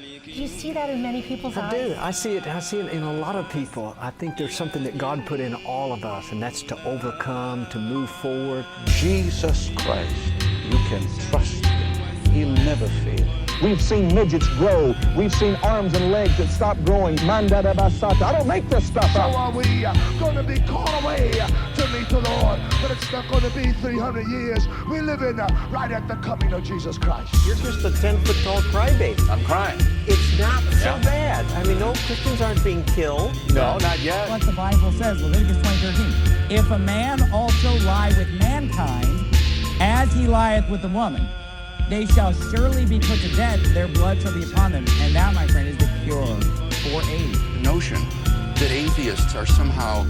Do you see that in many people's eyes? I do. I see it in a lot of people. I think there's something that God put in all of us, and that's to overcome, to move forward. Jesus Christ, you can trust him. He'll never fail. We've seen midgets grow. We've seen arms and legs that stop growing. Mandada basata. I don't make this stuff up. So are we going to be called away to meet the Lord? But it's not going to be 300 years. We live in right at the coming of Jesus Christ. You're just a 10-foot tall crybaby. I'm crying. It's not so bad. I mean, no, Christians aren't being killed. No, not yet. What the Bible says, Leviticus 20:13. If a man also lie with mankind, as he lieth with the woman, they shall surely be put to death, their blood shall be upon them. And that, my friend, is the cure for AIDS. The notion that atheists are somehow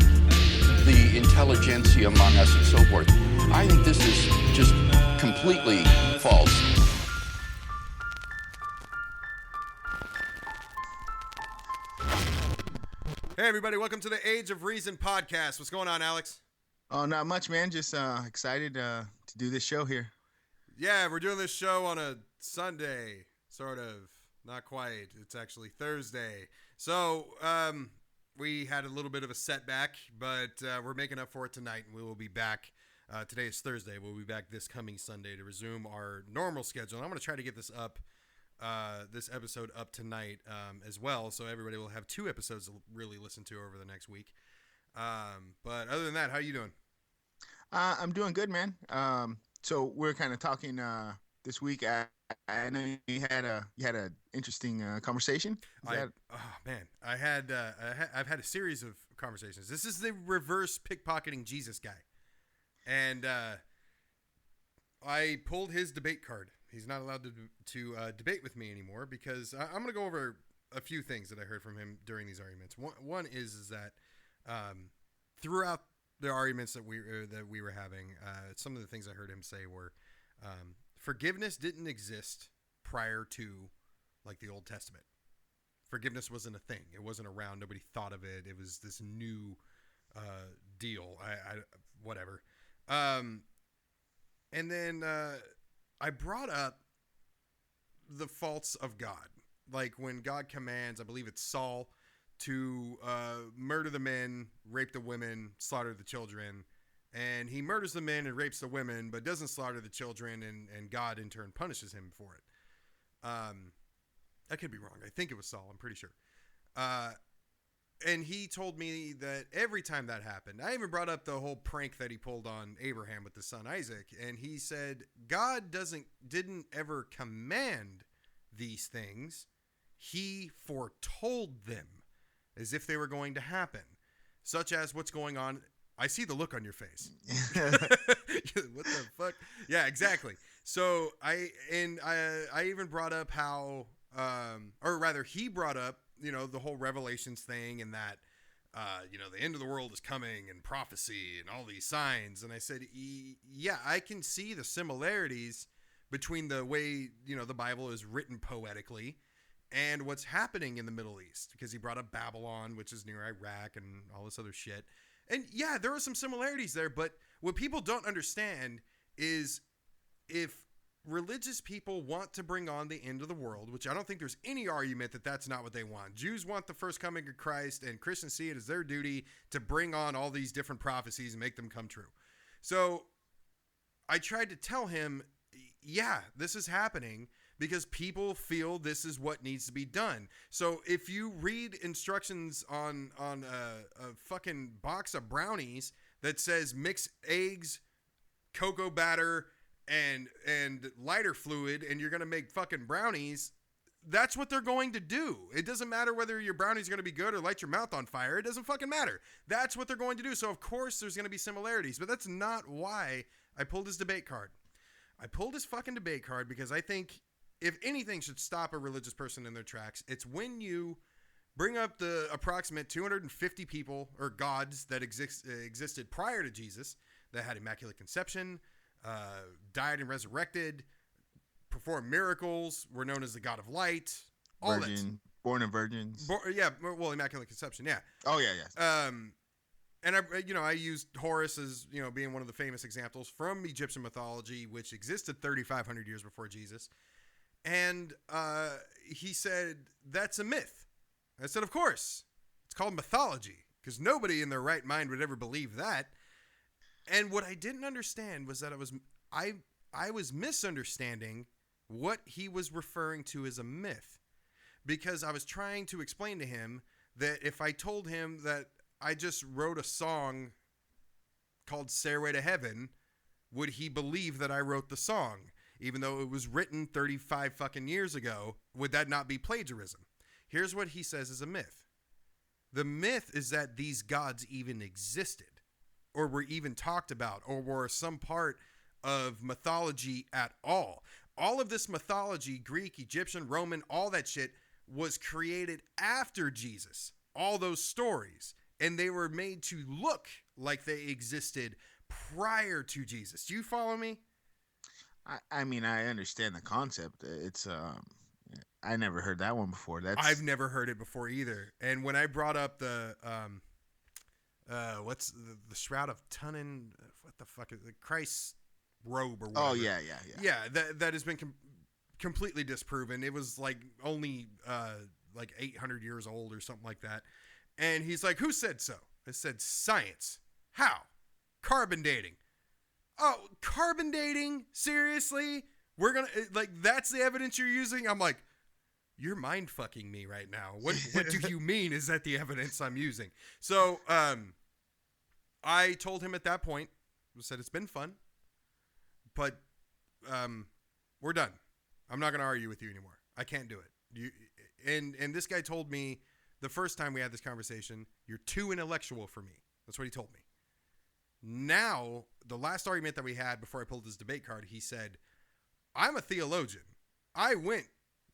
the intelligentsia among us and so forth, I think this is just completely false. Hey everybody, welcome to the Age of Reason podcast. What's going on, Alex? Oh, not much, man. Just excited to do this show here. Yeah, we're doing this show on a Sunday, sort of. Not quite. It's actually Thursday. So, we had a little bit of a setback, but we're making up for it tonight, and we will be back. Today is Thursday. We'll be back this coming Sunday to resume our normal schedule. And I'm going to try to get this up, this episode up tonight as well, so everybody will have 2 episodes to really listen to over the next week. But other than that, how you doing? I'm doing good, man. So we're kind of talking this week. I know you had a interesting conversation. I've had a series of conversations. This is the reverse pickpocketing Jesus guy, and I pulled his debate card. He's not allowed to debate with me anymore because I'm going to go over a few things that I heard from him during these arguments. One is that throughout the arguments that we were having, some of the things I heard him say were forgiveness didn't exist prior to like the Old Testament. Forgiveness wasn't a thing. It wasn't around. Nobody thought of it. It was this new deal. Whatever. And then I brought up the faults of God. Like when God commands, I believe it's Saul, to murder the men, rape the women, slaughter the children. And he murders the men and rapes the women, but doesn't slaughter the children, and God in turn punishes him for it. I could be wrong. I think it was Saul. I'm pretty sure. And he told me that every time that happened, I even brought up the whole prank that he pulled on Abraham with his son Isaac. And he said, God didn't ever command these things. He foretold them as if they were going to happen, such as what's going on. I see the look on your face. What the fuck? Yeah, exactly. So I even brought up how, or rather he brought up, the whole Revelations thing and that, the end of the world is coming and prophecy and all these signs. And I said, yeah, I can see the similarities between the way, the Bible is written poetically and what's happening in the Middle East, because he brought up Babylon, which is near Iraq and all this other shit. And yeah, there are some similarities there, but what people don't understand is if religious people want to bring on the end of the world, which I don't think there's any argument that that's not what they want. Jews want the first coming of Christ, and Christians see it as their duty to bring on all these different prophecies and make them come true. So I tried to tell him, yeah, this is happening because people feel this is what needs to be done. So if you read instructions on a fucking box of brownies that says mix eggs, cocoa batter, and lighter fluid, and you're going to make fucking brownies, that's what they're going to do. It doesn't matter whether your brownies are going to be good or light your mouth on fire. It doesn't fucking matter. That's what they're going to do. So of course there's going to be similarities, but that's not why I pulled his debate card. I pulled his fucking debate card because I think if anything should stop a religious person in their tracks, it's when you bring up the approximate 250 people or gods that existed prior to Jesus that had immaculate conception, died and resurrected, performed miracles, were known as the God of Light, all Virgin, born of virgins. Immaculate conception, yeah. Oh yeah. And I used Horus as being one of the famous examples from Egyptian mythology, which existed 3,500 years before Jesus. And he said, that's a myth. I said, of course. It's called mythology, because nobody in their right mind would ever believe that. And what I didn't understand was that I was misunderstanding what he was referring to as a myth, because I was trying to explain to him that if I told him that I just wrote a song called Stairway to Heaven, would he believe that I wrote the song? Even though it was written 35 fucking years ago, would that not be plagiarism? Here's what he says is a myth. The myth is that these gods even existed, or were even talked about, or were some part of mythology at all. All of this mythology, Greek, Egyptian, Roman, all that shit was created after Jesus. All those stories. And they were made to look like they existed prior to Jesus. Do you follow me? I mean, I understand the concept. It's I never heard that one before. I've never heard it before either. And when I brought up the what's the Shroud of Turin? What the fuck is the Christ robe or whatever? Oh yeah. Yeah, that has been completely disproven. It was like only like 800 years old or something like that. And he's like, "Who said so?" I said, "Science." How? Carbon dating. Oh, carbon dating? Seriously? We're gonna like that's the evidence you're using? I'm like, you're mind fucking me right now. What do you mean is that the evidence I'm using? So I told him at that point, I said it's been fun, but we're done. I'm not gonna argue with you anymore. I can't do it. And this guy told me the first time we had this conversation, you're too intellectual for me. That's what he told me. Now, the last argument that we had before I pulled his debate card, he said, I'm a theologian. I went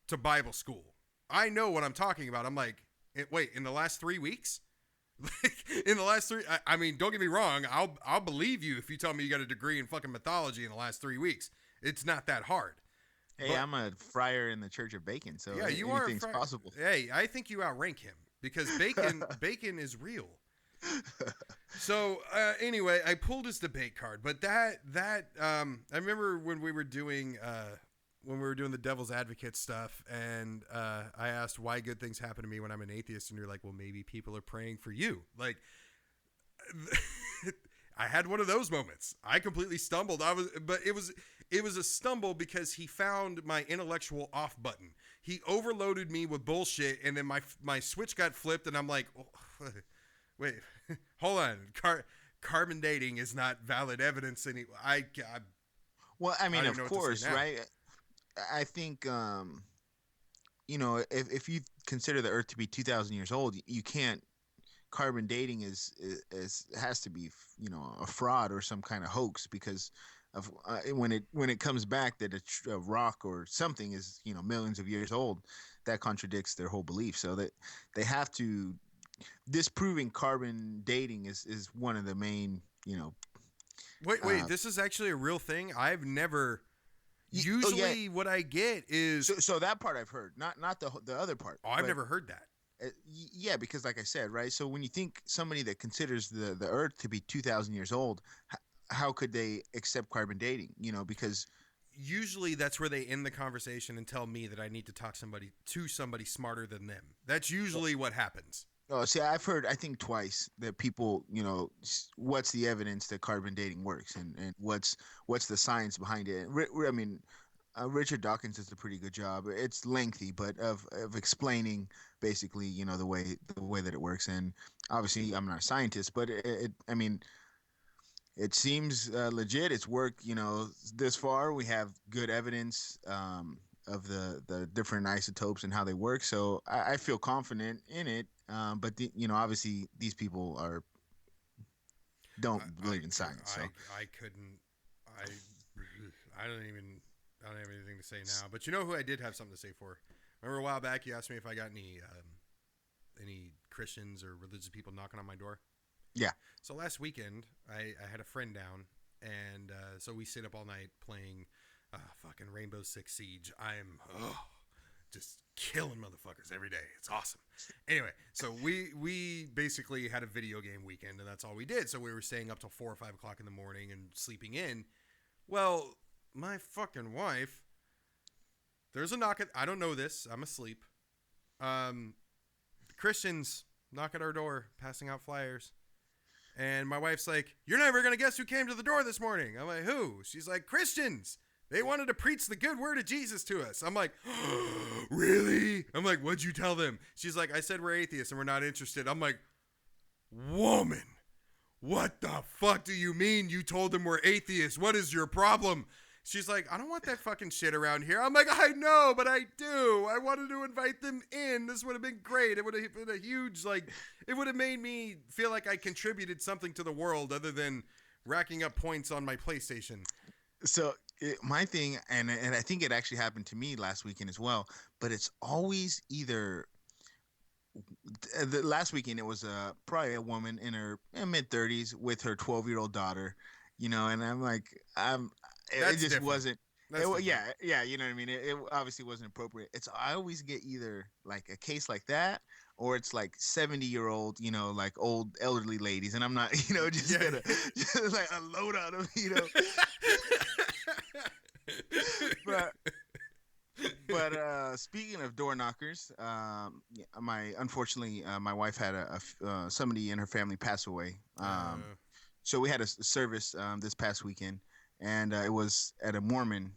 to Bible school. I know what I'm talking about. I'm like, wait, in the last 3 weeks? In the last three, I mean, don't get me wrong. I'll believe you if you tell me you got a degree in fucking mythology in the last 3 weeks. It's not that hard. Hey, I'm a friar in the Church of Bacon, so yeah, you anything's are possible. Hey, I think you outrank him because bacon is real. So anyway, I pulled his debate card, but that I remember when we were doing the Devil's Advocate stuff, and I asked why good things happen to me when I'm an atheist, and you're like, well, maybe people are praying for you. Like, I had one of those moments. I completely stumbled. But it was a stumble because he found my intellectual off button. He overloaded me with bullshit, and then my switch got flipped, and I'm like, oh, wait, hold on. Carbon dating is not valid evidence. Well, I mean, of course, right? I think, if you consider the Earth to be 2,000 years old, you can't. Carbon dating has to be, a fraud or some kind of hoax because of when it comes back that a rock or something is millions of years old, that contradicts their whole belief. So that they have to. Disproving carbon dating is one of the main, Wait, this is actually a real thing? I've never. Usually, what I get is so that part I've heard, not the other part. Oh, I've never heard that. Yeah, because like I said, right. So when you think somebody that considers the Earth to be 2,000 years old, how could they accept carbon dating? Because usually that's where they end the conversation and tell me that I need to talk to somebody smarter than them. That's usually what happens. Oh, see, I've heard, I think twice that people, what's the evidence that carbon dating works and what's the science behind it? I mean, Richard Dawkins does a pretty good job. It's lengthy, but of explaining basically, the way that it works. And obviously I'm not a scientist, but it seems legit. It's worked, this far. We have good evidence of the different isotopes and how they work. So I feel confident in it. But obviously these people don't believe in science. So I don't have anything to say now. But you know who I did have something to say for? Remember a while back you asked me if I got any Christians or religious people knocking on my door? Yeah. So last weekend I had a friend down, and so we stayed up all night playing fucking Rainbow Six Siege. I'm just killing motherfuckers every day. It's awesome. Anyway, so we basically had a video game weekend, and that's all we did. So we were staying up till 4 or 5 o'clock in the morning and sleeping in. Well, my fucking wife there's a knock at, I don't know this, I'm asleep. Christians knock at our door, passing out flyers. And my wife's like, "You're never going to guess who came to the door this morning." I'm like, "Who?" She's like, "Christians. They wanted to preach the good word of Jesus to us." I'm like, oh, "Really?" I'm like, "What'd you tell them?" She's like, "I said we're atheists and we're not interested." I'm like, "Woman, what the fuck do you mean you told them we're atheists? What is your problem?" She's like, "I don't want that fucking shit around here." I'm like, "I know, but I do. I wanted to invite them in. This would have been great. It would have been a huge, like, it would have made me feel like I contributed something to the world other than racking up points on my PlayStation." So my thing, and I think it actually happened to me last weekend as well, but it's always either the last weekend it was probably a woman in her mid 30s with her 12-year-old daughter, and I'm like, it just different. wasn't. Yeah. Yeah, you know what I mean. It obviously wasn't appropriate. I always get either like a case like that, or it's like 70-year-old, like old elderly ladies, and I'm not, just gonna just like unload on them, But speaking of door knockers, unfortunately my wife had somebody in her family pass away. So we had a service this past weekend, and it was at a Mormon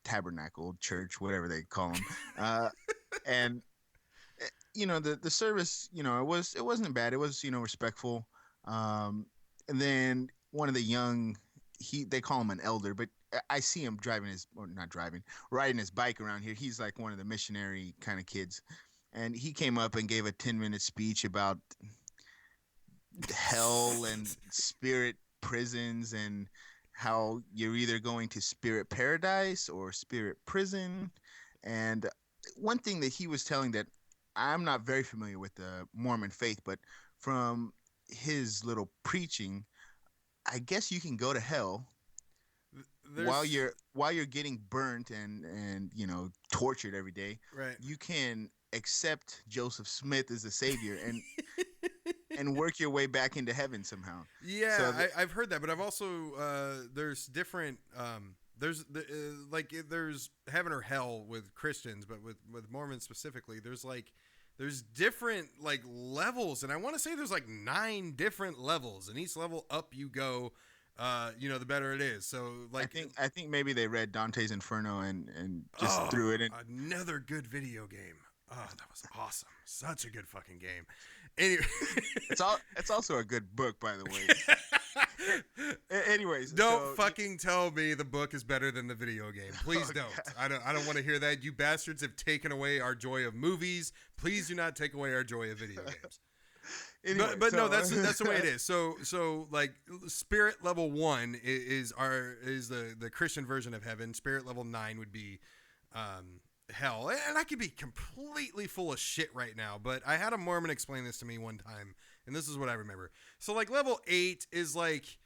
tabernacle church, whatever they call them. And the service, it wasn't bad. It was respectful. And then one of the young, they call him an elder, but I see him riding his bike around here. He's like one of the missionary kind of kids, and he came up and gave a 10-minute speech about hell and spirit prisons and how you're either going to spirit paradise or spirit prison. And one thing that he was telling, that I'm not very familiar with the Mormon faith, but from his little preaching, I guess you can go to hell while you're getting burnt and tortured every day. Right. You can accept Joseph Smith as a savior and work your way back into heaven somehow. Yeah, So I've heard that, but I've also there's different there's heaven or hell with Christians, but with Mormons specifically, there's different like levels, and I want to say there's like 9 different levels, and each level up you go, the better it is. So like I think maybe they read Dante's Inferno and just threw it in. Another good video game. Oh, that was awesome. Such a good fucking game. Anyway, it's also a good book, by the way. Anyways, don't fucking tell me the book is better than the video game. Please don't. God. I don't want to hear that. You bastards have taken away our joy of movies. Please do not take away our joy of video games. Anyway, but no, that's the way it is. So like spirit level 1 is the Christian version of heaven. Spirit level 9 would be hell. And I could be completely full of shit right now, but I had a Mormon explain this to me one time, and this is what I remember. So like level 8 is like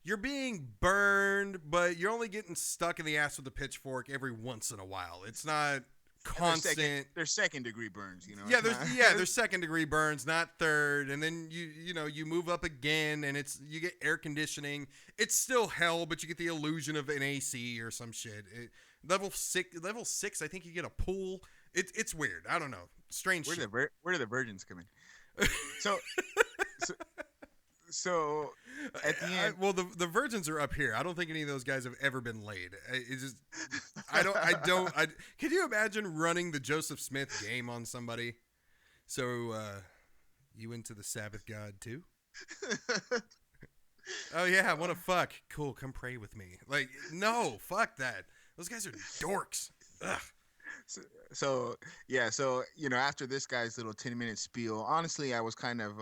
you're being burned, but you're only getting stuck in the ass with a pitchfork every once in a while. It's not constant. They're second degree burns, Yeah, there's second degree burns, not third. And then you move up again, and you get air conditioning. It's still hell, but you get the illusion of an AC or some shit. Level 6, I think you get a pool. It's weird. I don't know. Strange shit. Where do the virgins come in? So at the end, well, the virgins are up here. I don't think any of those guys have ever been laid. It's just, can you imagine running the Joseph Smith game on somebody? So, you into the Sabbath God too? Oh yeah, I want to fuck. Cool, come pray with me. Like, no, fuck that. Those guys are dorks. Ugh. So after this guy's little 10-minute spiel, honestly, I was kind of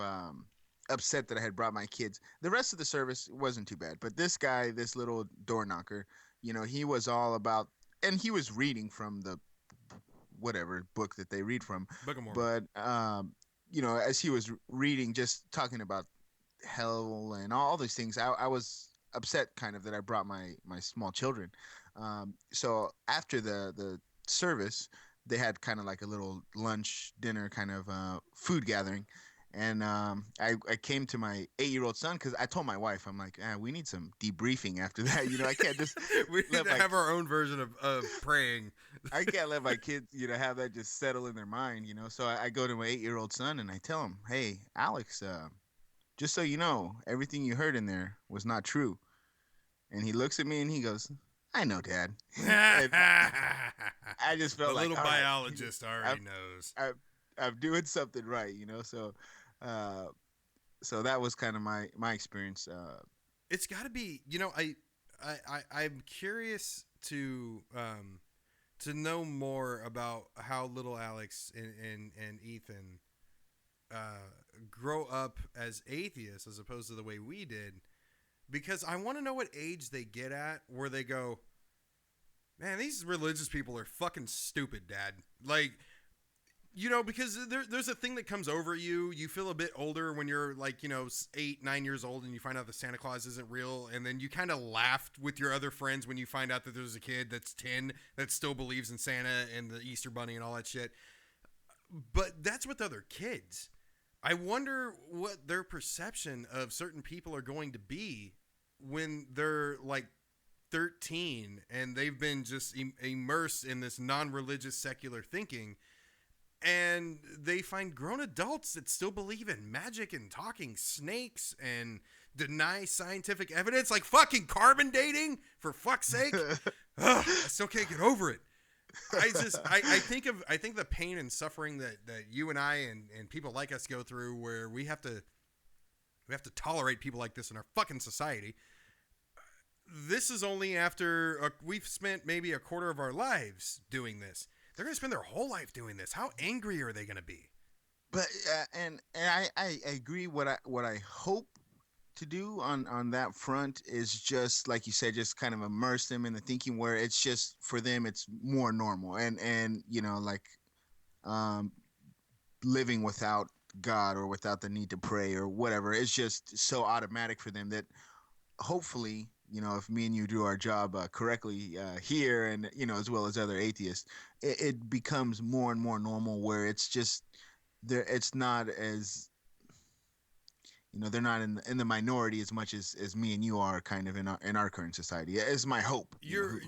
upset that I had brought my kids. The rest of the service wasn't too bad, but this guy, this little door knocker, he was all about, and he was reading from the whatever book that they read from. Book of Mormon. But as he was reading, just talking about hell and all these things, I was upset kind of that I brought my small children. So after the service, they had kind of like a little lunch, dinner kind of food gathering. And I came to my 8-year-old son because I told my wife, I'm like, we need some debriefing after that. You know, I can't just we need to have our own version of praying. I can't let my kids, you know, have that just settle in their mind, you know. So I go to my 8-year-old son and I tell him, hey, Alex, just so you know, everything you heard in there was not true. And he looks at me and he goes, I know, Dad. I just felt the like little biologist already knows. I'm doing something right, you know. So that was kind of my experience. It's got to be, you know, I'm curious to know more about how little Alex and Ethan grow up as atheists as opposed to the way we did, because I want to know what age they get at where they go, man, these religious people are fucking stupid, Dad. Like, you know, because there's a thing that comes over you. You feel a bit older when you're like, you know, 8, 9 years old and you find out that Santa Claus isn't real. And then you kind of laughed with your other friends when you find out that there's a kid that's 10 that still believes in Santa and the Easter Bunny and all that shit. But that's with other kids. I wonder what their perception of certain people are going to be when they're like 13 and they've been just immersed in this non-religious secular thinking. And they find grown adults that still believe in magic and talking snakes and deny scientific evidence, like fucking carbon dating, for fuck's sake. Ugh, I still can't get over it. I think the pain and suffering that you and I and people like us go through, where we have to tolerate people like this in our fucking society. This is only after we've spent maybe a quarter of our lives doing this. They're going to spend their whole life doing this. How angry are they going to be? But and I agree. What I hope to do on that front is just like you said, just kind of immerse them in the thinking where it's just for them it's more normal and you know, like living without God or without the need to pray or whatever. It's just so automatic for them that hopefully, you know, if me and you do our job correctly here, and you know, as well as other atheists, it becomes more and more normal where it's just there. It's not as, you know, they're not in the minority as much as me and you are kind of in our current society. It's my hope. You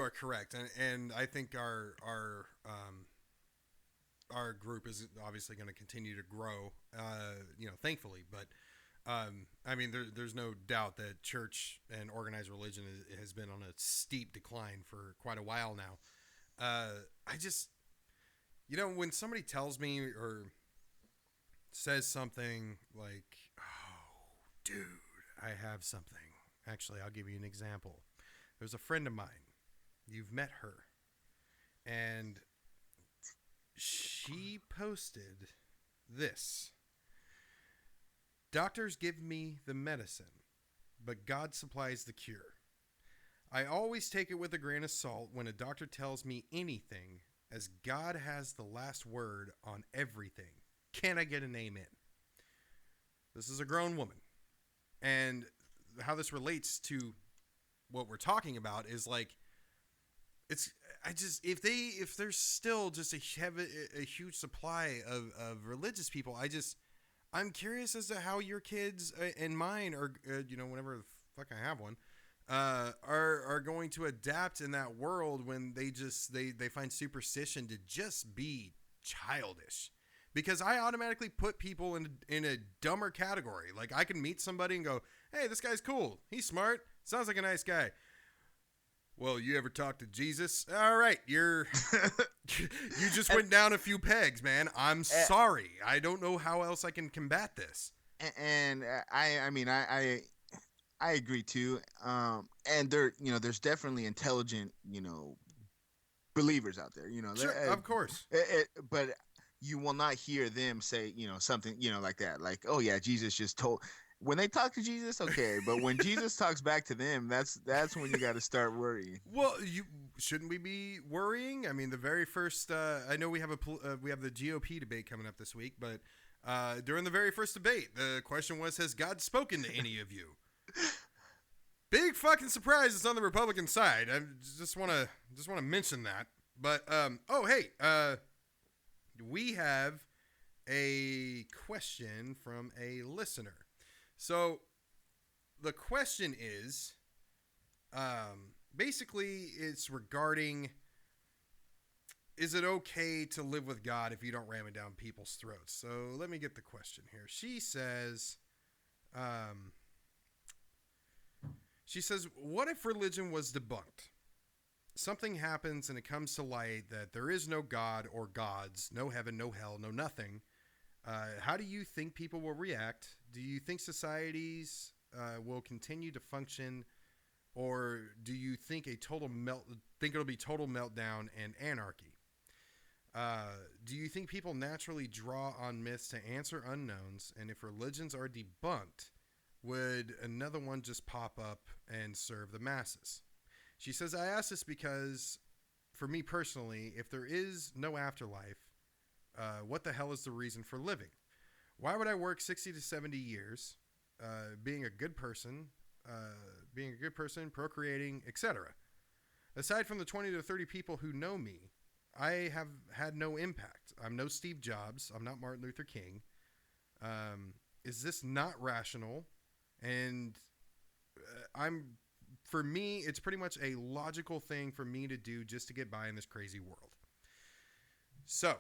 are correct, and I think our group is obviously going to continue to grow. You know, thankfully, but. I mean, there's no doubt that church and organized religion has been on a steep decline for quite a while now. I just, you know, when somebody tells me or says something like, oh, dude, I have something. Actually, I'll give you an example. There's a friend of mine. You've met her. And she posted this. Doctors give me the medicine, but God supplies the cure. I always take it with a grain of salt when a doctor tells me anything, as God has the last word on everything. Can I get an amen? This is a grown woman. And how this relates to what we're talking about is like, if there's still just a huge supply of religious people, I'm curious as to how your kids and mine are, you know, whenever the fuck I have one, are going to adapt in that world when they find superstition to just be childish. Because I automatically put people in a dumber category. Like, I can meet somebody and go, hey, this guy's cool. He's smart. Sounds like a nice guy. Well, you ever talk to Jesus? All right, you just went down a few pegs, man. I'm sorry. I don't know how else I can combat this. And I mean, I agree too. And there, you know, there's definitely intelligent, you know, believers out there. You know, sure, of course. But you will not hear them say, you know, something, you know, like that. Like, oh yeah, Jesus just told. When they talk to Jesus, okay, but when Jesus talks back to them, that's when you got to start worrying. Well, shouldn't we be worrying? I mean, the very first, I know we have the GOP debate coming up this week, but during the very first debate, the question was, has God spoken to any of you? Big fucking surprise! It's on the Republican side. I just want to mention that. But we have a question from a listener. So the question is, basically, it's regarding, is it okay to live with God if you don't ram it down people's throats? So let me get the question here. She says, what if religion was debunked? Something happens and it comes to light that there is no God or gods, no heaven, no hell, no nothing. How do you think people will react? Do you think societies will continue to function, or do you think it'll be total meltdown and anarchy? Do you think people naturally draw on myths to answer unknowns? And if religions are debunked, would another one just pop up and serve the masses? She says, I ask this because, for me personally, if there is no afterlife, what the hell is the reason for living? Why would I work 60 to 70 years being a good person, procreating, etc.? Aside from the 20 to 30 people who know me, I have had no impact. I'm no Steve Jobs. I'm not Martin Luther King. Is this not rational? And for me, it's pretty much a logical thing for me to do just to get by in this crazy world. So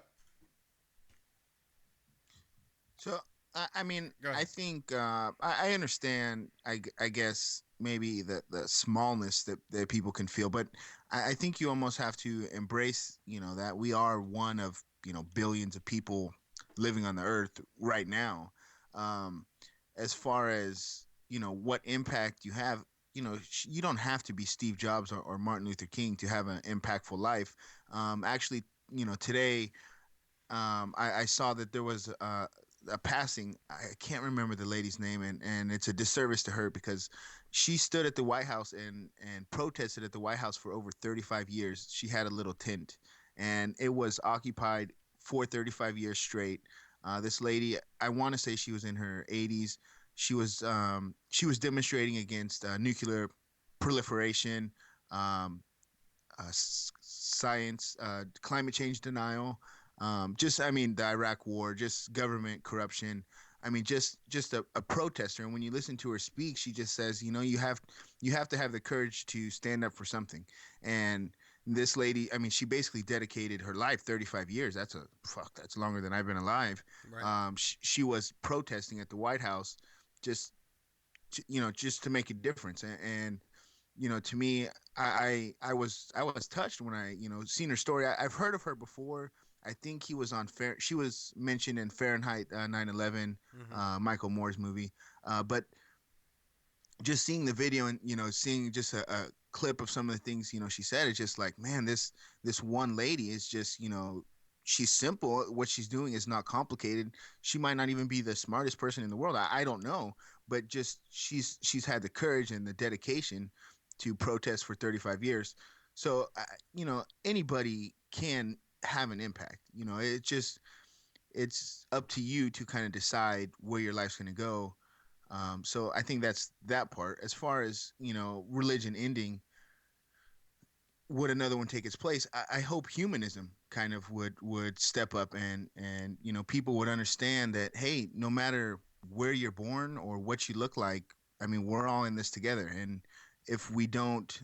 I mean, I think I understand. I guess maybe the smallness that people can feel, but I think you almost have to embrace, that we are one of billions of people living on the earth right now. As far as what impact you have, you don't have to be Steve Jobs or Martin Luther King to have an impactful life. Actually, today I saw that there was a passing. I can't remember the lady's name, and it's a disservice to her because she stood at the White House and protested at the White House for over 35 years. She had a little tent, and it was occupied for 35 years straight. This lady, I want to say she was in her 80s. She was demonstrating against nuclear proliferation, science, climate change denial, the Iraq war, just government corruption. I mean, just a protester. And when you listen to her speak, she just says, you have to have the courage to stand up for something. And this lady, I mean, she basically dedicated her life, 35 years. That's longer than I've been alive. Right. She was protesting at the White House just to make a difference. And to me, I was touched when I, seen her story. I've heard of her before. I think she was mentioned in Fahrenheit 9/11, Michael Moore's movie. But just seeing the video and, seeing just a clip of some of the things, she said, it's just like, man, this one lady is just, she's simple. What she's doing is not complicated. She might not even be the smartest person in the world. I don't know, but just she's had the courage and the dedication to protest for 35 years. So, anybody can have an impact. It's up to you to kind of decide where your life's going to go. So I think that's that part. As far as, religion ending, would another one take its place? I hope humanism kind of would step up and people would understand that, hey, no matter where you're born or what you look like, I mean, we're all in this together. And if we don't,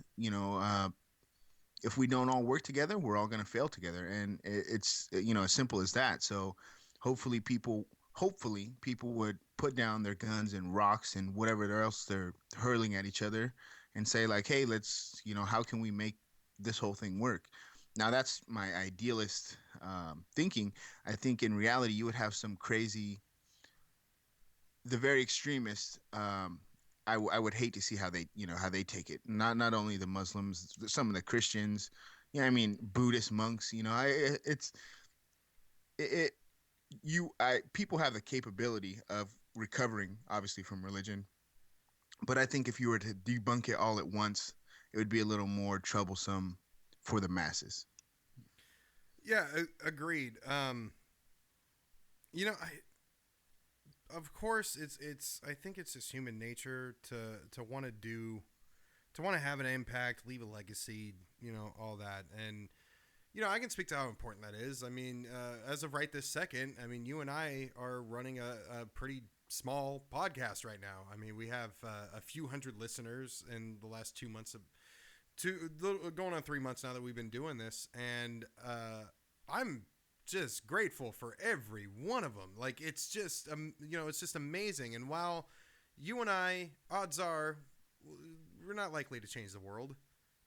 if we don't all work together, we're all going to fail together. And it's, as simple as that. So hopefully people would put down their guns and rocks and whatever else they're hurling at each other and say like, hey, let's, how can we make this whole thing work? Now that's my idealist thinking. I think in reality, you would have some crazy, the very extremists. I would hate to see how they take it. Not only the Muslims, some of the Christians, Buddhist monks. People have the capability of recovering, obviously, from religion. But I think if you were to debunk it all at once, it would be a little more troublesome for the masses. Yeah, agreed. Of course, it's. I think it's just human nature to want to have an impact, leave a legacy, all that. And I can speak to how important that is. I mean, as of right this second, I mean, you and I are running a pretty small podcast right now. I mean, we have a few hundred listeners in the last 2 months going on 3 months now that we've been doing this. And I'm just grateful for every one of them. Like, it's just, it's just amazing. And while you and I, odds are, we're not likely to change the world.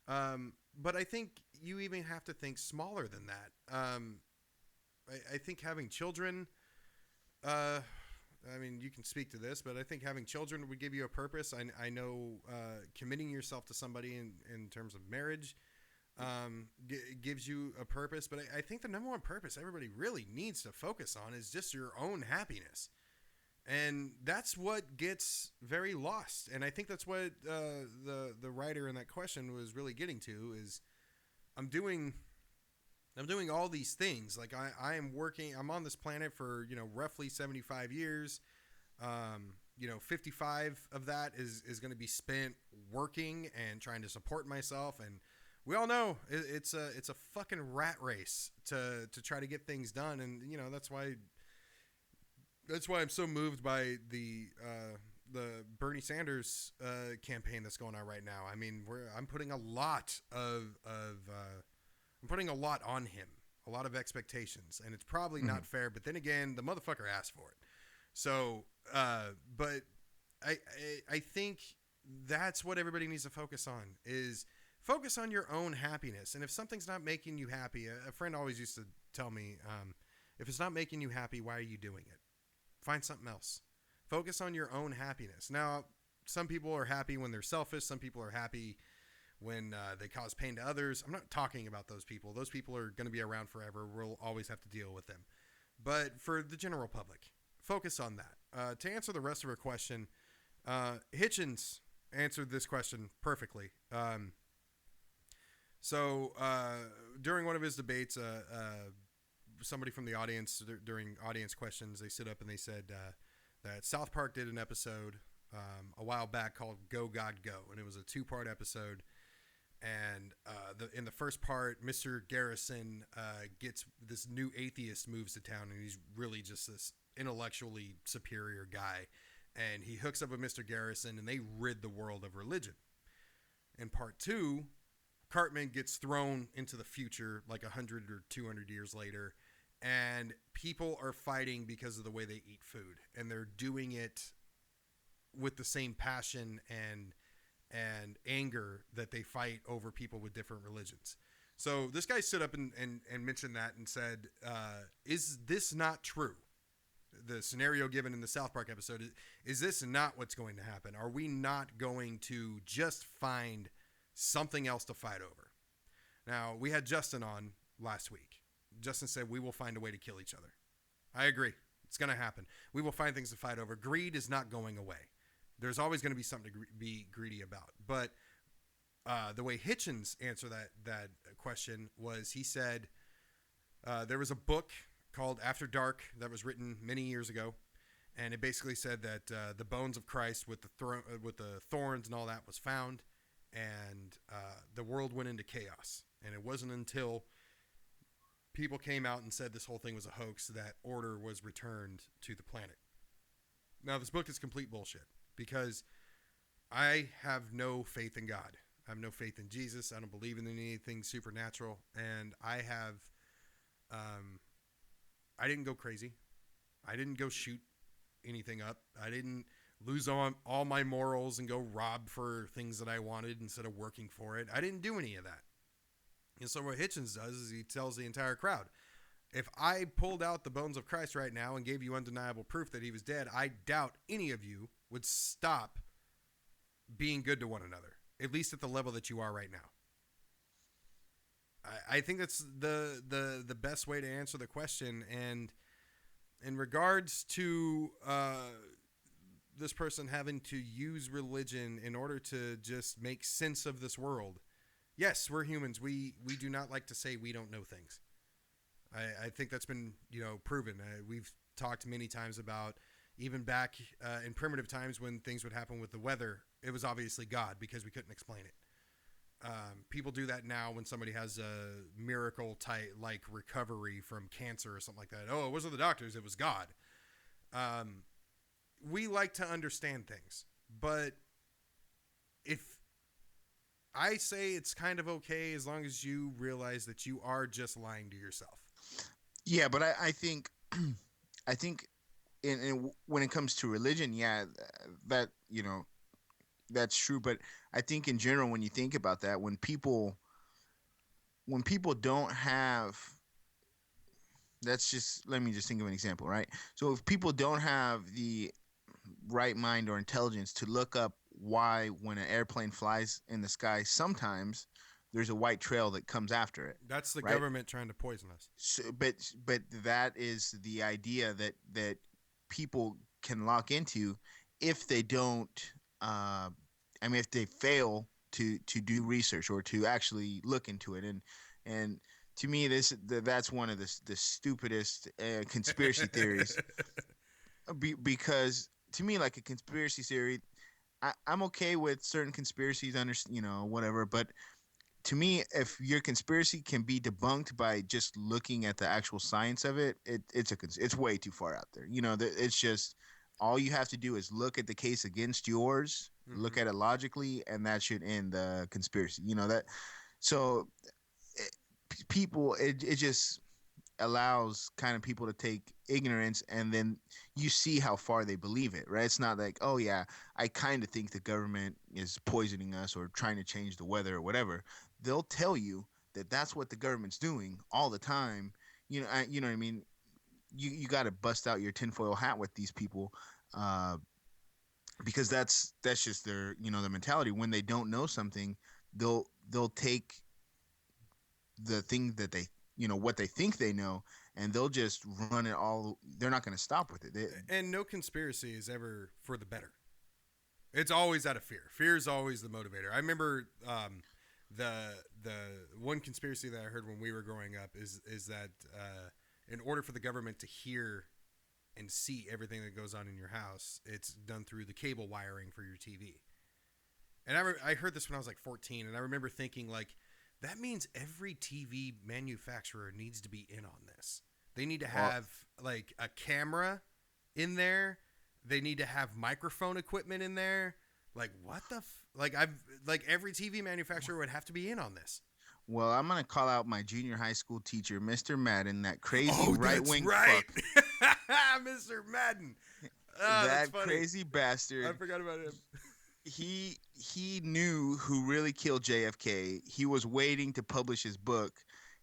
But I think you even have to think smaller than that. I think having children, I mean, you can speak to this, but I think having children would give you a purpose. I know committing yourself to somebody in terms of marriage gives you a purpose. But I think the number one purpose everybody really needs to focus on is just your own happiness. And that's what gets very lost. And I think that's what the writer in that question was really getting to is I'm doing all these things. Like I'm on this planet for, roughly 75 years. 55 of that is going to be spent working and trying to support myself. And we all know it's a fucking rat race to try to get things done. And, that's why I'm so moved by the Bernie Sanders campaign that's going on right now. I mean, I'm putting a lot on him, a lot of expectations, and it's probably not fair. But then again, the motherfucker asked for it. So, but I think that's what everybody needs to focus on is focus on your own happiness. And if something's not making you happy, a friend always used to tell me, if it's not making you happy, why are you doing it? Find something else. Focus on your own happiness. Now, some people are happy when they're selfish. Some people are happy when they cause pain to others. I'm not talking about those people. Those people are going to be around forever. We'll always have to deal with them. But for the general public, focus on that. To answer the rest of her question, Hitchens answered this question perfectly. So during one of his debates, somebody from the audience during audience questions, they stood up and they said that South Park did an episode a while back called Go God Go, and it was a 2-part episode. And in the first part, Mr. Garrison gets this new atheist moves to town, and he's really just this intellectually superior guy, and he hooks up with Mr. Garrison, and they rid the world of religion. In part 2, Cartman gets thrown into the future like 100 or 200 years later, and people are fighting because of the way they eat food, and they're doing it with the same passion and anger that they fight over people with different religions. So this guy stood up and mentioned that and said, is this not true? The scenario given in the South Park episode, is this not what's going to happen? Are we not going to just find something else to fight over? Now, we had Justin on last week. Justin said, we will find a way to kill each other. I agree. It's going to happen. We will find things to fight over. Greed is not going away. There's always going to be something to be greedy about. But the way Hitchens answered that question was he said there was a book called After Dark that was written many years ago. And it basically said that the bones of Christ with the thorns and all that was found. And the world went into chaos. And it wasn't until people came out and said this whole thing was a hoax that order was returned to the planet. Now, this book is complete bullshit because I have no faith in God. I have no faith in Jesus. I don't believe in anything supernatural. And I didn't go crazy. I didn't go shoot anything up. I didn't lose all my morals and go rob for things that I wanted instead of working for it. I didn't do any of that. And so what Hitchens does is he tells the entire crowd, if I pulled out the bones of Christ right now and gave you undeniable proof that he was dead, I doubt any of you would stop being good to one another, at least at the level that you are right now. I think that's the best way to answer the question. And in regards to this person having to use religion in order to just make sense of this world, yes, we're humans. We do not like to say we don't know things. I think that's been proven. We've talked many times about even back in primitive times when things would happen with the weather, it was obviously God because we couldn't explain it. People do that now when somebody has a miracle type like recovery from cancer or something like that. Oh, it wasn't the doctors, it was God. We like to understand things, but if I say it's kind of okay as long as you realize that you are just lying to yourself. Yeah, but I think when it comes to religion, yeah, that, you know, that's true. But I think in general, when you think about that, when people don't have, let me just think of an example, right? So if people don't have the right mind or intelligence to look up why when an airplane flies in the sky, sometimes there's a white trail that comes after it. That's the right? government trying to poison us. So, but that is the idea that people can lock into if they don't. If they fail to do research or to actually look into it, and to me, that's one of the stupidest conspiracy theories. Because to me, like a conspiracy theory, I'm okay with certain conspiracies, whatever. But to me, if your conspiracy can be debunked by just looking at the actual science of it, it's way too far out there. It's just all you have to do is look at the case against yours, look at it logically, and that should end the conspiracy. So it just allows kind of people to take ignorance, and then you see how far they believe it, right? It's not like, oh yeah, I kind of think the government is poisoning us or trying to change the weather or whatever. They'll tell you that that's what the government's doing all the time. You know what I mean? You got to bust out your tinfoil hat with these people, because that's just their their mentality. When they don't know something, they'll take the thing that they what they think they know, and they'll just run it all. They're not going to stop with it. And no conspiracy is ever for the better. It's always out of fear. Fear is always the motivator. I remember the one conspiracy that I heard when we were growing up is that in order for the government to hear and see everything that goes on in your house, it's done through the cable wiring for your TV. And I heard this when I was like 14, and I remember thinking, like, that means every TV manufacturer needs to be in on this. They need to have like a camera in there. They need to have microphone equipment in there. Like, what the every TV manufacturer would have to be in on this. Well, I'm going to call out my junior high school teacher, Mr. Madden, that crazy right-wing right. fuck. Mr. Madden. That crazy bastard. I forgot about him. He knew who really killed JFK. He was waiting to publish his book.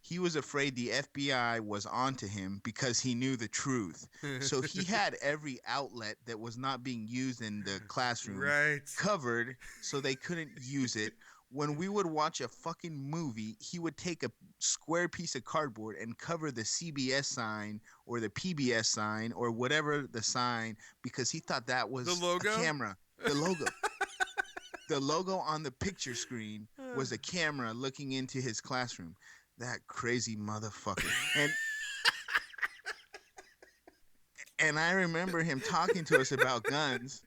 He was afraid the FBI was onto him because he knew the truth. So he had every outlet that was not being used in the classroom covered so they couldn't use it. When we would watch a fucking movie, he would take a square piece of cardboard and cover the CBS sign or the PBS sign or whatever the sign, because he thought that was the logo? A camera. The logo. The logo on the picture screen was a camera looking into his classroom. That crazy motherfucker. And I remember him talking to us about guns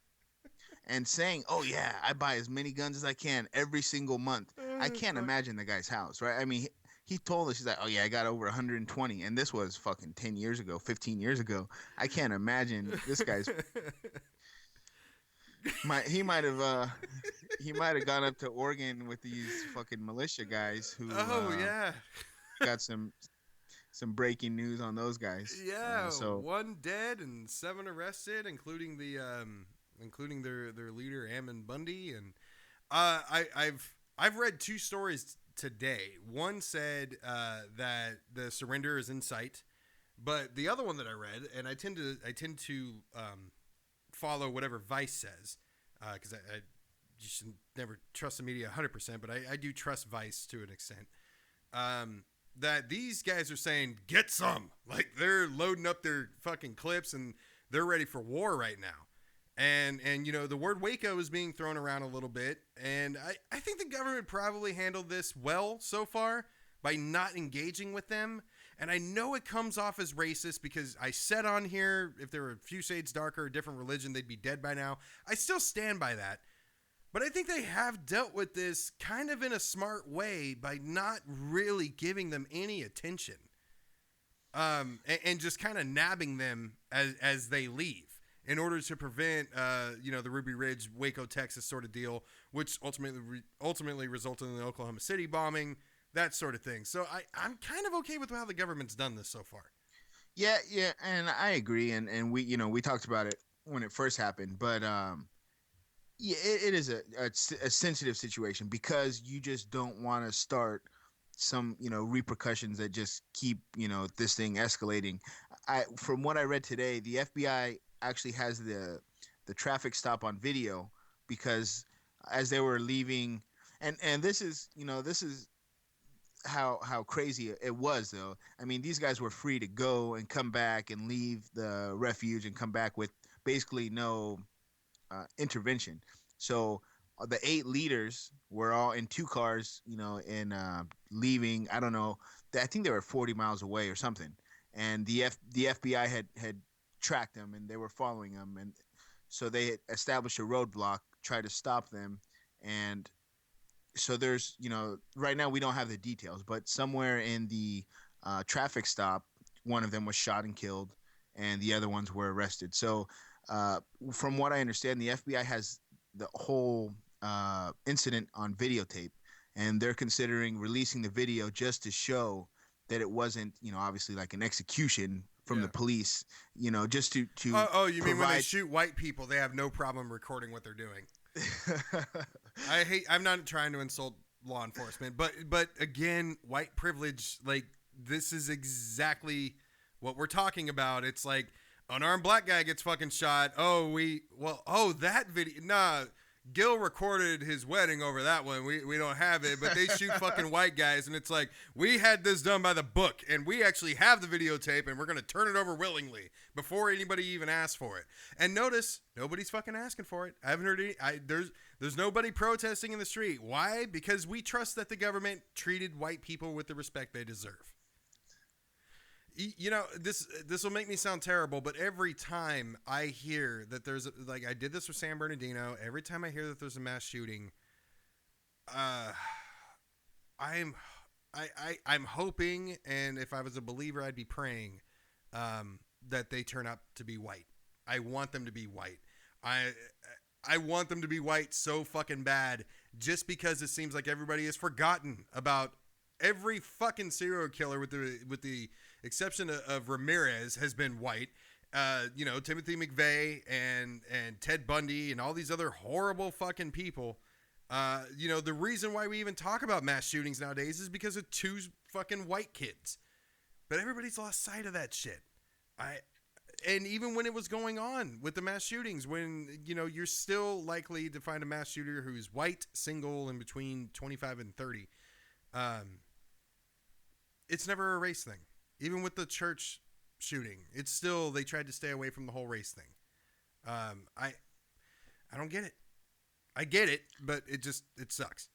and saying, oh yeah, I buy as many guns as I can every single month. I can't imagine the guy's house, right? I mean, he told us, he's like, oh yeah, I got over 120. And this was fucking 10 years ago, 15 years ago. I can't imagine this guy's... He might have gone up to Oregon with these fucking militia guys who got some breaking news on those guys. Yeah, so 1 dead and 7 arrested, including their leader Ammon Bundy. And I've read 2 stories today. One said that the surrender is in sight, but the other one that I read, and I tend to follow whatever Vice says, because I you should never trust the media 100%, but I do trust Vice to an extent. That these guys are saying, get some. Like, they're loading up their fucking clips and they're ready for war right now. And the word Waco is being thrown around a little bit, and I think the government probably handled this well so far by not engaging with them. And I know it comes off as racist because I said on here, if they were a few shades darker, a different religion, they'd be dead by now. I still stand by that. But I think they have dealt with this kind of in a smart way by not really giving them any attention. And just kind of nabbing them as they leave in order to prevent, the Ruby Ridge, Waco, Texas sort of deal, which ultimately resulted in the Oklahoma City bombing, that sort of thing. So I'm kind of okay with how the government's done this so far. Yeah, and I agree, and we talked about it when it first happened, but it is a sensitive situation because you just don't want to start some repercussions that just keep this thing escalating. From what I read today, the FBI actually has the traffic stop on video because as they were leaving, and this is how crazy it was though. I mean, these guys were free to go and come back and leave the refuge and come back with basically no intervention. So the 8 leaders were all in 2 cars, and leaving. I don't know. I think they were 40 miles away or something. And the FBI had tracked them and they were following them. And so they had established a roadblock, tried to stop them. And so there's, right now we don't have the details, but somewhere in the traffic stop, one of them was shot and killed and the other ones were arrested. So from what I understand, the FBI has the whole incident on videotape, and they're considering releasing the video just to show that it wasn't, obviously like an execution from the police, just to you mean when they shoot white people, they have no problem recording what they're doing? I'm not trying to insult law enforcement, but again, white privilege, like this is exactly what we're talking about. It's like unarmed black guy gets fucking shot. That video. Nah, Gil recorded his wedding over that one. We don't have it, but they shoot fucking white guys, and it's like, we had this done by the book, and we actually have the videotape, and we're going to turn it over willingly before anybody even asks for it. And notice, nobody's fucking asking for it. I haven't heard any. There's nobody protesting in the street. Why? Because we trust that the government treated white people with the respect they deserve. This will make me sound terrible, but every time I hear that there's I did this with San Bernardino, every time I hear that there's a mass shooting, I'm hoping, and if I was a believer, I'd be praying that they turn out to be white. I want them to be white. I want them to be white so fucking bad, just because it seems like everybody has forgotten about every fucking serial killer with the exception of Ramirez has been white. Timothy McVeigh and Ted Bundy and all these other horrible fucking people. The reason why we even talk about mass shootings nowadays is because of 2 fucking white kids. But everybody's lost sight of that shit. And even when it was going on with the mass shootings, when, you're still likely to find a mass shooter who's white, single, and between 25 and 30. It's never a race thing. Even with the church shooting, it's still, they tried to stay away from the whole race thing. I don't get it. I get it, but it sucks.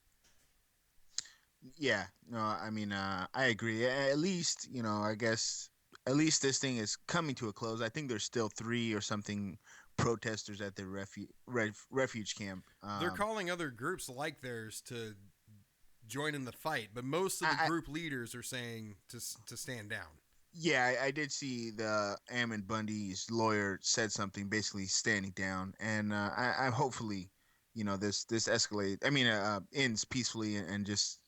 Yeah, no, I mean, I agree. At least, I guess, at least this thing is coming to a close. I think there's still 3 or something protesters at the refuge camp. They're calling other groups like theirs to join in the fight, but most of the group leaders are saying to stand down. Yeah, I did see the Ammon Bundy's lawyer said something basically standing down, and I hopefully, this escalate. I mean, ends peacefully and just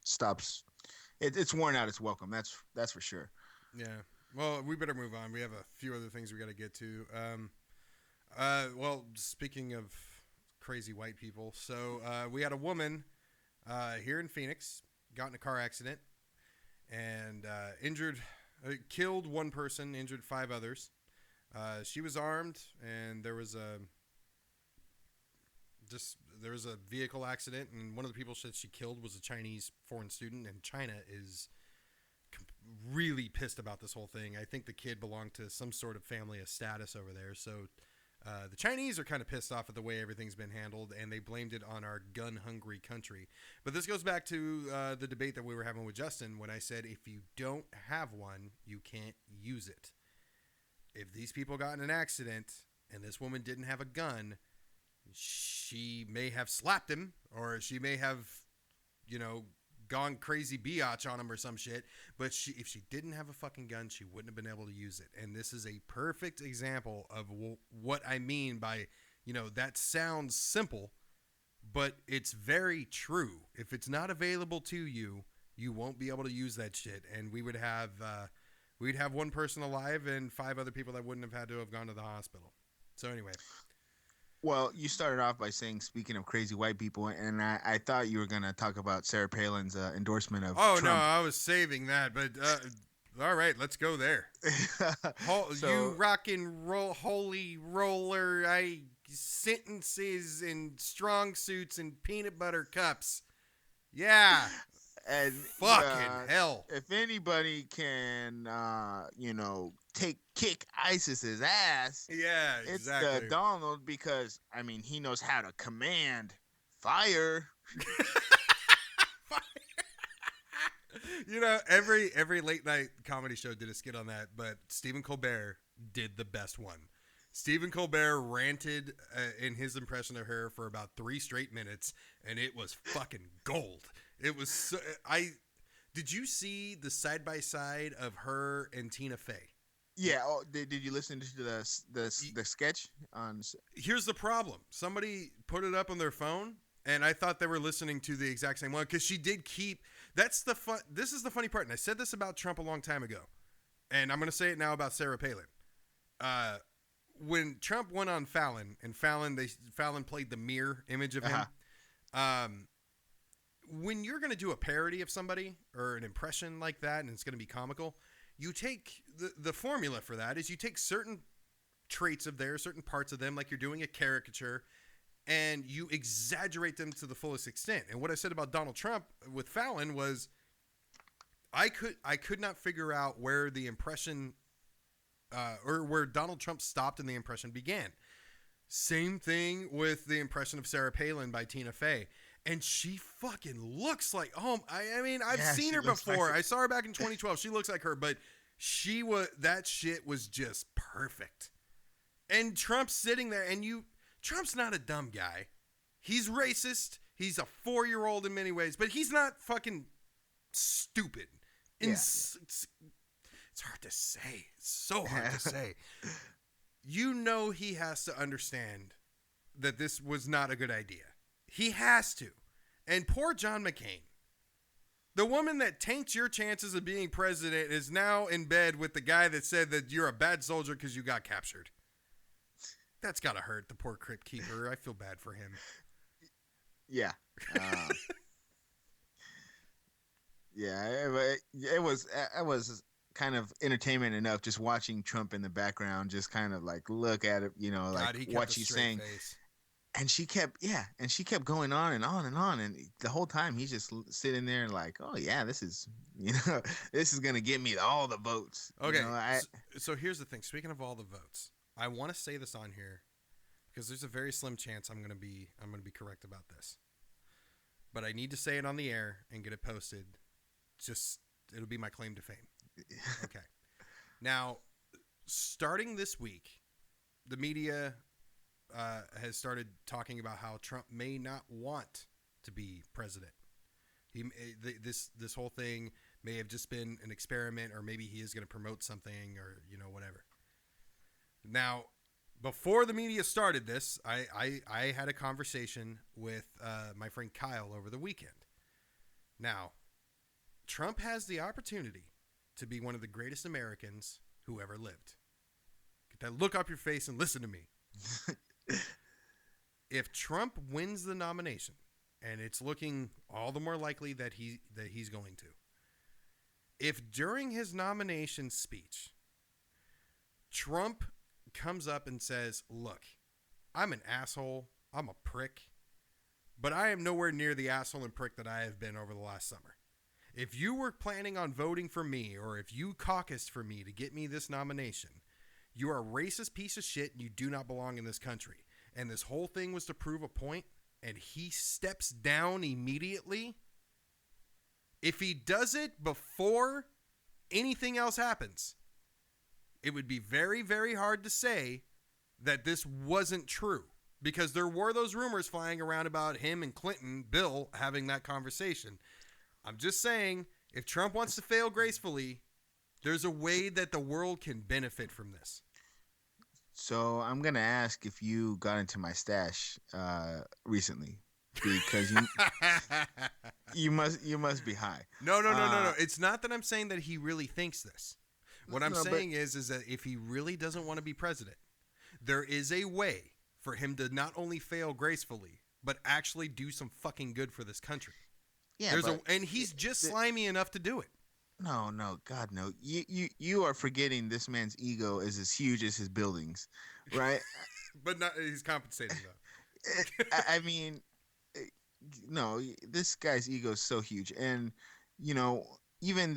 stops. It's worn out its welcome. That's for sure. Yeah. Well, we better move on. We have a few other things we got to get to. Well, speaking of crazy white people, so we had a woman here in Phoenix got in a car accident and killed 1 person, injured 5 others. She was armed, and there was a vehicle accident, and one of the people that she killed was a Chinese foreign student, and China is really pissed about this whole thing. I think the kid belonged to some sort of family of status over there, so the Chinese are kind of pissed off at the way everything's been handled, and they blamed it on our gun-hungry country. But this goes back to the debate that we were having with Justin when I said if you don't have one, you can't use it. If these people got in an accident and this woman didn't have a gun, she may have slapped him, or she may have, gone crazy biatch on him or some shit. But if she didn't have a fucking gun, she wouldn't have been able to use it. And this is a perfect example of what I mean by, that sounds simple, but it's very true. If it's not available to you, you won't be able to use that shit. And we'd have one person alive and 5 other people that wouldn't have had to have gone to the hospital. So anyway. Well, you started off by saying, speaking of crazy white people, and I thought you were going to talk about Sarah Palin's endorsement of Trump. No, I was saving that, but all right, let's go there. You rock and roll, holy roller, sentences and strong suits and peanut butter cups. Yeah. And fucking hell. If anybody can, kick ISIS's ass, yeah, exactly. It's Donald, because he knows how to command fire. Every late night comedy show did a skit on that, but Stephen Colbert did the best one. Stephen Colbert ranted in his impression of her for about 3 straight minutes, and it was fucking gold. It was so, did you see the side-by-side of her and Tina Fey? Yeah. Oh, did you listen to the sketch on? Here's the problem. Somebody put it up on their phone, and I thought they were listening to the exact same one, because she did keep. This is the funny part, and I said this about Trump a long time ago, and I'm going to say it now about Sarah Palin. When Trump went on Fallon, and Fallon played the mirror image of him. When you're going to do a parody of somebody or an impression like that, and it's going to be comical, you take the formula for that is you take certain traits of theirs, certain parts of them, like you're doing a caricature, and you exaggerate them to the fullest extent. And what I said about Donald Trump with Fallon was I could not figure out where the impression or where Donald Trump stopped and the impression began. Same thing with the impression of Sarah Palin by Tina Fey. And she fucking looks like, I've seen her before. I saw her back in 2012. She looks like her, but that shit was just perfect. And Trump's sitting there, and Trump's not a dumb guy. He's racist. He's a 4-year-old in many ways, but he's not fucking stupid. It's hard to say. It's so hard to say. He has to understand that this was not a good idea. He has to. And poor John McCain. The woman that tanked your chances of being president is now in bed with the guy that said that you're a bad soldier because you got captured. That's got to hurt the poor crypt keeper. I feel bad for him. Yeah. It was kind of entertainment enough just watching Trump in the background, just kind of like look at it, what she's saying. Face. And she kept going on and on and on. And the whole time he's just sitting there like, oh yeah, this is going to get me all the votes. Okay. So here's the thing. Speaking of all the votes, I want to say this on here because there's a very slim chance I'm going to be correct about this, but I need to say it on the air and get it posted. It'll be my claim to fame. Okay. Now, starting this week, the media has started talking about how Trump may not want to be president. This whole thing may have just been an experiment, or maybe he is going to promote something, or whatever. Now, before the media started this, I had a conversation with my friend Kyle over the weekend. Now, Trump has the opportunity to be one of the greatest Americans who ever lived. Get that look up your face and listen to me. If Trump wins the nomination, and it's looking all the more likely that he's going to, if during his nomination speech, Trump comes up and says, look, I'm an asshole, I'm a prick, but I am nowhere near the asshole and prick that I have been over the last summer. If you were planning on voting for me, or if you caucused for me to get me this nomination, you are a racist piece of shit and you do not belong in this country. And this whole thing was to prove a point, and he steps down immediately. If he does it before anything else happens, it would be very, very hard to say that this wasn't true. because there were those rumors flying around about him and Clinton, Bill, having that conversation. I'm just saying, if Trump wants to fail gracefully, there's a way that the world can benefit from this. So I'm gonna ask if you got into my stash recently, because you must be high. No. It's not that I'm saying that he really thinks this. What I'm saying is that if he really doesn't want to be president, there is a way for him to not only fail gracefully, but actually do some fucking good for this country. Yeah, and he's just slimy enough to do it. No, God, no. You are forgetting this man's ego is as huge as his buildings, right? But not, he's compensating though. I mean, no, this guy's ego is so huge, and even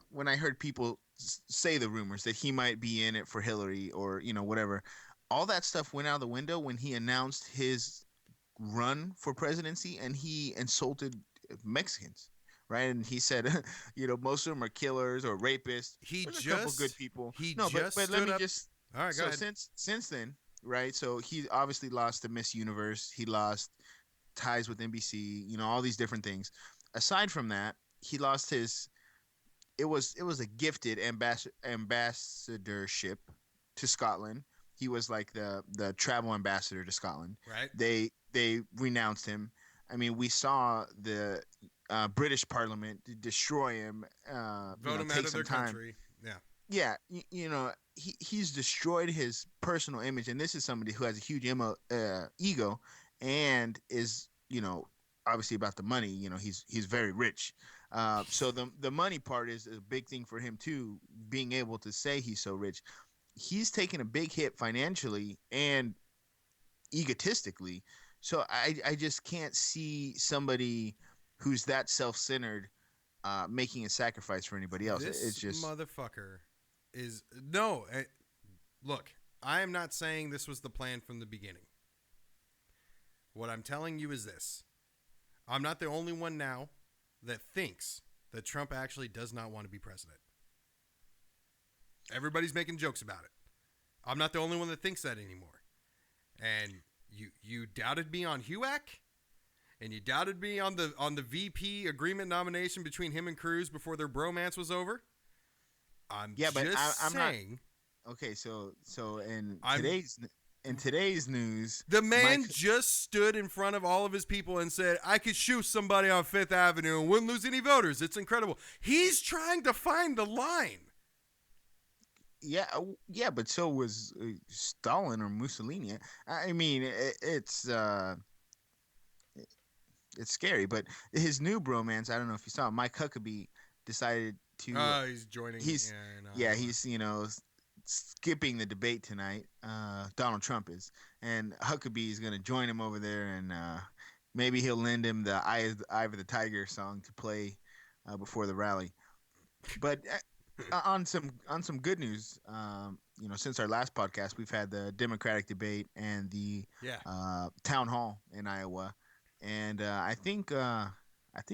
when I heard people say the rumors that he might be in it for Hillary or whatever, all that stuff went out the window when he announced his run for presidency, and he insulted Mexicans, right? And he said, most of them are killers or rapists. There's a couple good people. But let me just. All right, go ahead. Since then, right? So he obviously lost the Miss Universe. He lost ties with NBC. All these different things. Aside from that, he lost his. It was a gifted ambassadorship to Scotland. He was like the travel ambassador to Scotland. Right. They renounced him. I mean, we saw the British Parliament destroy him. Vote him out of their country. Yeah. He's destroyed his personal image, and this is somebody who has a huge ego, and is obviously about the money. He's very rich. So the money part is a big thing for him too. Being able to say he's so rich, he's taken a big hit financially and egotistically. So I just can't see somebody who's that self-centered making a sacrifice for anybody else. This it's just motherfucker is no. Look, I am not saying this was the plan from the beginning. What I'm telling you is this: I'm not the only one now that thinks that Trump actually does not want to be president. Everybody's making jokes about it. I'm not the only one that thinks that anymore. And you doubted me on HUAC, and you doubted me on the VP agreement nomination between him and Cruz before their bromance was over. I'm saying. Not, okay, so in today's news, the man just stood in front of all of his people and said, I could shoot somebody on Fifth Avenue and wouldn't lose any voters. It's incredible. He's trying to find the line. Yeah, but so was Stalin or Mussolini. I mean, it's scary. But his new bromance, I don't know if you saw it, Mike Huckabee decided to. He's joining. He's skipping the debate tonight. Donald Trump is, and Huckabee is going to join him over there, and maybe he'll lend him the Eye of the Tiger song to play before the rally. But on some good news, since our last podcast, we've had the Democratic debate and the town hall in Iowa, and I think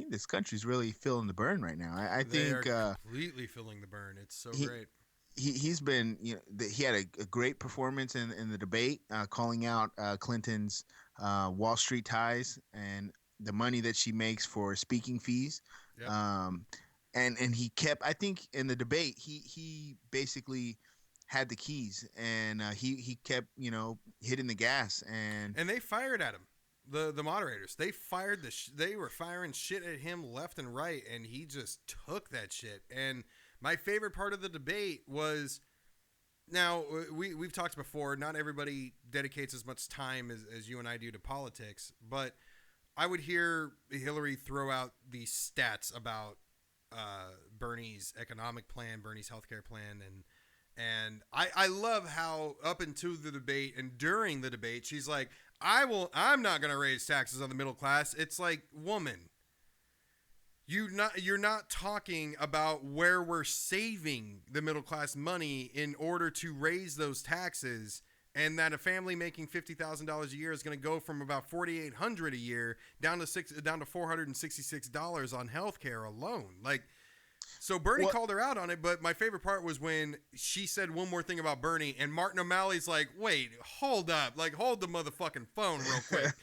this country's really feeling the burn right now. I think they are completely feeling the burn. It's so great. He's been, he had a great performance in the debate, calling out Clinton's Wall Street ties and the money that she makes for speaking fees. Yep. And he kept, I think in the debate, he basically had the keys, and he kept, hitting the gas, and they fired at him. The moderators, they fired they were firing shit at him left and right, and he just took that shit. And my favorite part of the debate was, now we've talked before, not everybody dedicates as much time as you and I do to politics, but I would hear Hillary throw out these stats about Bernie's economic plan, Bernie's healthcare plan, and I love how up into the debate and during the debate, she's like, I'm not going to raise taxes on the middle class. It's like, woman, you're not talking about where we're saving the middle class money in order to raise those taxes, and that a family making $50,000 a year is going to go from about $4,800 a year down to $466 on healthcare alone. Like, So Bernie called her out on it, but my favorite part was when she said one more thing about Bernie, and Martin O'Malley's like, "Wait, hold up, like hold the motherfucking phone real quick."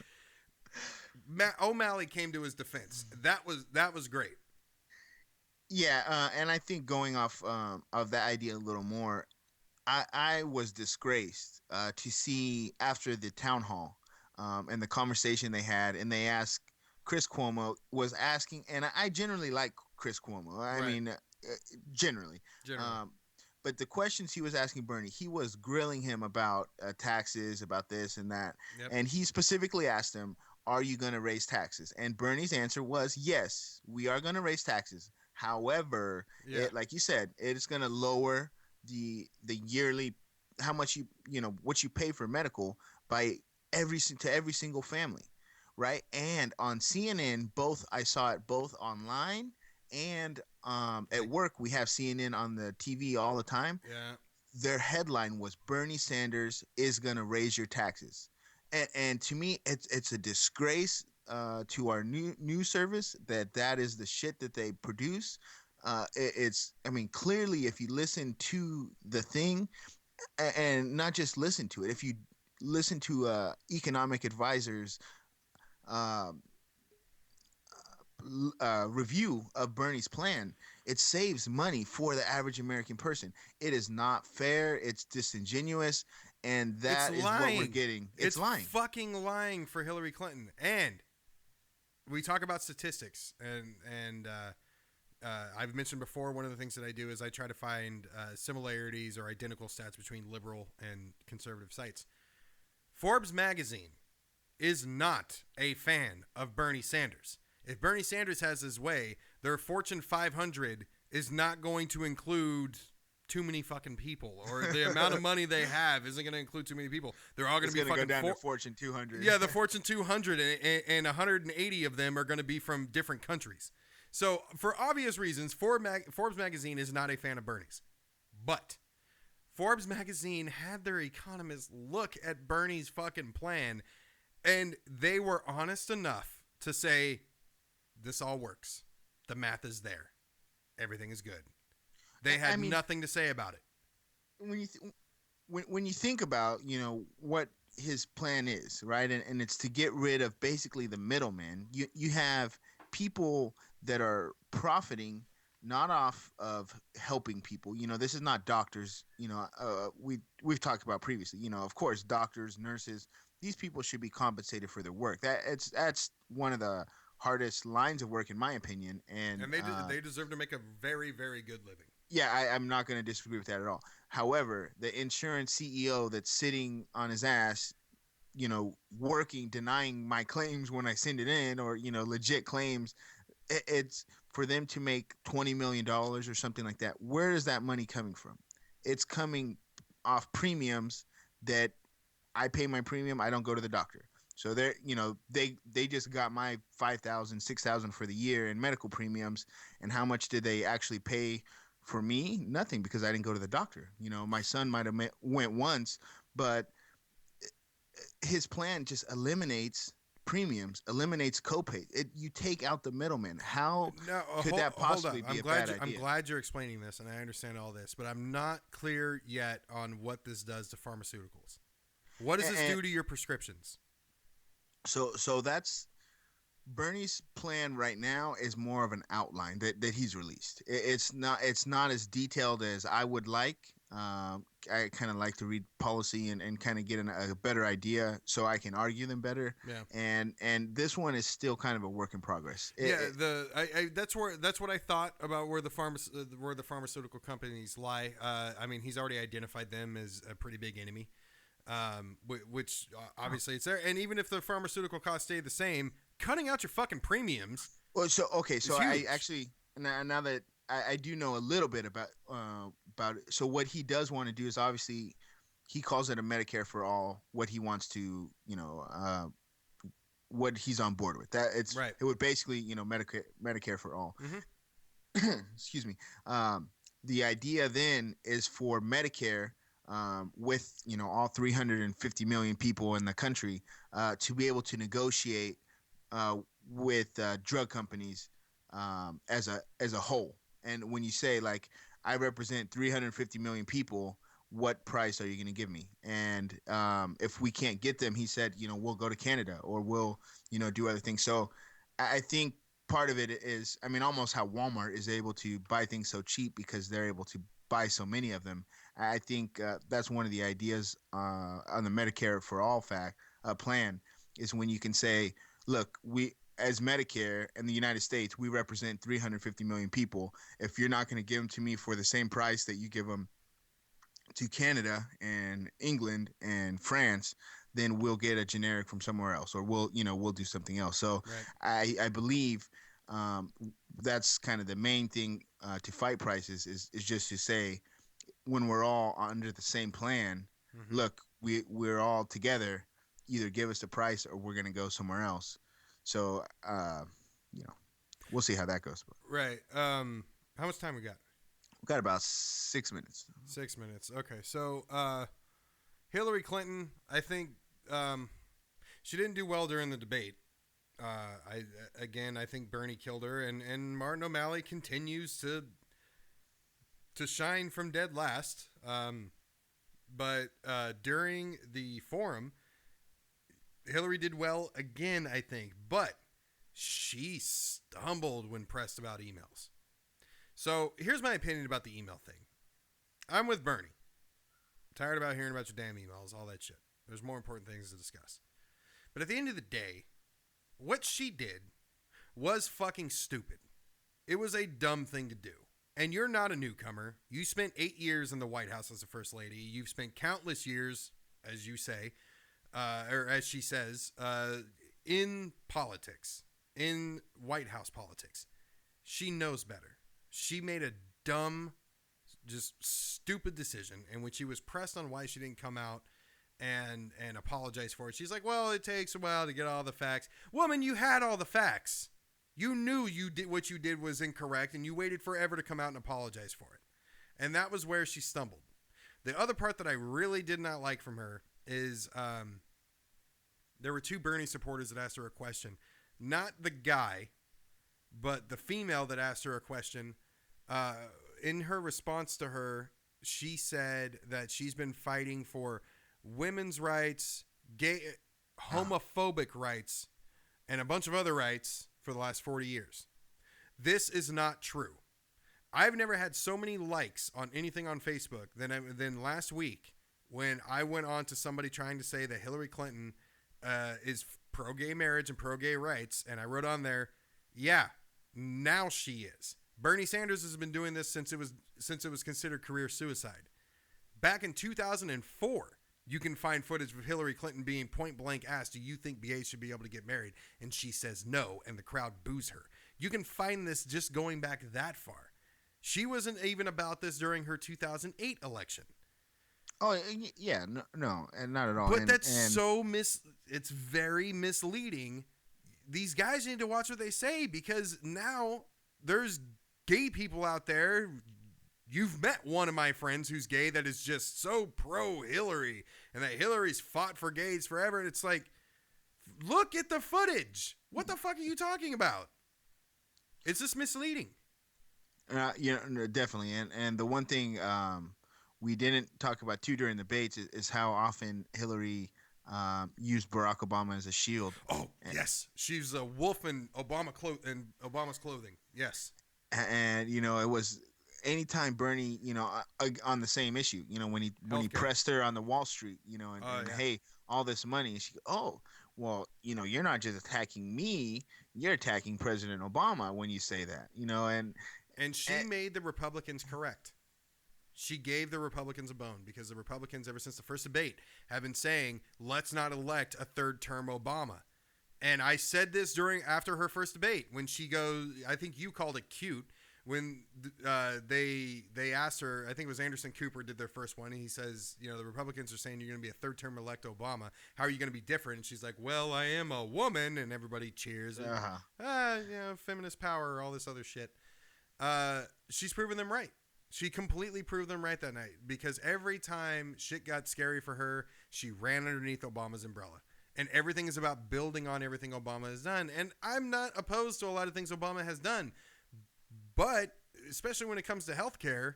O'Malley came to his defense. That was great. Yeah, and I think going off of that idea a little more, I was disgraced to see after the town hall and the conversation they had, and they asked Chris Cuomo was asking, and I generally like Chris Cuomo. I mean, generally. But the questions he was asking Bernie, he was grilling him about taxes, about this and that, and he specifically asked him, "Are you going to raise taxes?" And Bernie's answer was, "Yes, we are going to raise taxes. However, like you said, it is going to lower the yearly how much what you pay for medical by every single family." Right. And on CNN, I saw it both online and at work. We have CNN on the TV all the time. Yeah. Their headline was Bernie Sanders is going to raise your taxes. And to me, it's a disgrace to our news service that is the shit that they produce. Clearly, if you listen to the thing and not just listen to it, if you listen to economic advisors review of Bernie's plan, it saves money for the average American person. It is not fair. It's disingenuous, and that is what we're getting. It's lying. Fucking lying for Hillary Clinton. And we talk about statistics, and I've mentioned before, one of the things that I do is I try to find similarities or identical stats between liberal and conservative sites. Forbes magazine is not a fan of Bernie Sanders. If Bernie Sanders has his way, their Fortune 500 is not going to include too many fucking people, or the amount of money they have isn't going to include too many people. They're all going to be fucking go down to Fortune 200. Yeah, the Fortune 200, and 180 of them are going to be from different countries. So for obvious reasons, Forbes magazine is not a fan of Bernie's. But Forbes magazine had their economists look at Bernie's fucking plan, and they were honest enough to say, this all works. The math is there. Everything is good. They had nothing to say about it. When you think about, what his plan is, right? And it's to get rid of basically the middleman. You have people that are profiting not off of helping people. This is not doctors. We've talked about previously. Of course, doctors, nurses, these people should be compensated for their work. That's one of the hardest lines of work, in my opinion. And they deserve to make a very, very good living. Yeah, I'm not going to disagree with that at all. However, the insurance CEO that's sitting on his ass, working, denying my claims when I send it in, or, legit claims, it's for them to make $20 million or something like that. Where is that money coming from? It's coming off premiums that I pay my premium. I don't go to the doctor. So they're, they just got my $5,000, $6,000 for the year in medical premiums. And how much did they actually pay for me? Nothing, because I didn't go to the doctor. My son might have went once, but his plan just eliminates premiums, eliminates copay. You take out the middleman. How could that possibly be a bad idea? I'm glad you're explaining this, and I understand all this, but I'm not clear yet on what this does to pharmaceuticals. What does this do to your prescriptions? So that's Bernie's plan right now is more of an outline that he's released. It's not as detailed as I would like. I kind of like to read policy and kind of get a better idea so I can argue them better. Yeah. And this one is still kind of a work in progress. That's what I thought about where the pharmaceutical companies lie. He's already identified them as a pretty big enemy. Which obviously it's there. And even if the pharmaceutical costs stay the same, cutting out your fucking premiums. Well, so I actually now that I do know a little bit about it. So what he does want to do is, obviously he calls it a Medicare for all. What he wants to, what he's on board with. That it's right. It would basically, Medicare for all. Mm-hmm. Excuse me. The idea then is for Medicare. With all 350 million people in the country, to be able to negotiate with drug companies as a whole, And when you say like I represent 350 million people, what price are you going to give me? And if we can't get them, he said, we'll go to Canada or we'll, do other things. So I think part of it is, I mean, almost how Walmart is able to buy things so cheap because they're able to buy so many of them. I think that's one of the ideas on the Medicare for All plan is when you can say, look, we as Medicare in the United States, we represent 350 million people. If you're not going to give them to me for the same price that you give them to Canada and England and France, then we'll get a generic from somewhere else, or we'll do something else. So right. I believe that's kind of the main thing to fight prices is just to say, when we're all under the same plan, look, we're all together, either give us the price or we're going to go somewhere else. So, we'll see how that goes. Right. How much time we got? We've got about 6 minutes. 6 minutes. Okay. So, Hillary Clinton, I think she didn't do well during the debate. I think Bernie killed her, and Martin O'Malley continues to shine from dead last. But during the forum, Hillary did well again, I think, but she stumbled when pressed about emails. So here's my opinion about the email thing. I'm with Bernie. Tired about hearing about your damn emails, all that shit. There's more important things to discuss. But at the end of the day, what she did was fucking stupid. It was a dumb thing to do. And you're not a newcomer. You spent 8 years in the White House as a first lady. You've spent countless years, as you say, or as she says, in politics, in White House politics. She knows better. She made a dumb, just stupid decision. And when she was pressed on why she didn't come out and apologize for it, she's like, well, it takes a while to get all the facts. Woman, you had all the facts. You knew what you did was incorrect, and you waited forever to come out and apologize for it. And that was where she stumbled. The other part that I really did not like from her is there were two Bernie supporters that asked her a question. Not the guy, but the female that asked her a question. In her response to her, she said that she's been fighting for women's rights, homophobic rights, and a bunch of other rights for the last 40 years. This is not true. I've never had so many likes on anything on Facebook than last week when I went on to somebody trying to say that Hillary Clinton is pro-gay marriage and pro-gay rights, and I wrote on there, yeah, now she is. Bernie Sanders has been doing this since it was considered career suicide. Back in 2004, you can find footage of Hillary Clinton being point blank asked, do you think gays should be able to get married? And she says no, and the crowd boos her. You can find this just going back that far. She wasn't even about this during her 2008 election. Oh, yeah, no, and not at all. But it's very misleading. These guys need to watch what they say, because now there's gay people out there. You've met one of my friends who's gay that is just so pro-Hillary and that Hillary's fought for gays forever. And it's like, look at the footage. What the fuck are you talking about? It's just misleading. Definitely. And the one thing we didn't talk about too during the debates is how often Hillary used Barack Obama as a shield. Oh, yes. She's a wolf in Obama's clothing. Yes. And, it was anytime Bernie, on the same issue, when he pressed her on the Wall Street, hey, all this money, and she, well, you're not just attacking me, you're attacking President Obama when you say that, and she made the Republicans correct. She gave the Republicans a bone, because the Republicans, ever since the first debate, have been saying, let's not elect a third-term Obama. And I said this after her first debate, when she goes, I think you called it cute, when they asked her, I think it was Anderson Cooper did their first one, and he says, the Republicans are saying you're going to be a third-term elect Obama. How are you going to be different? And she's like, well, I am a woman, and everybody cheers. Feminist power, all this other shit. She's proven them right. She completely proved them right that night, because every time shit got scary for her, she ran underneath Obama's umbrella. And everything is about building on everything Obama has done. And I'm not opposed to a lot of things Obama has done. But especially when it comes to healthcare,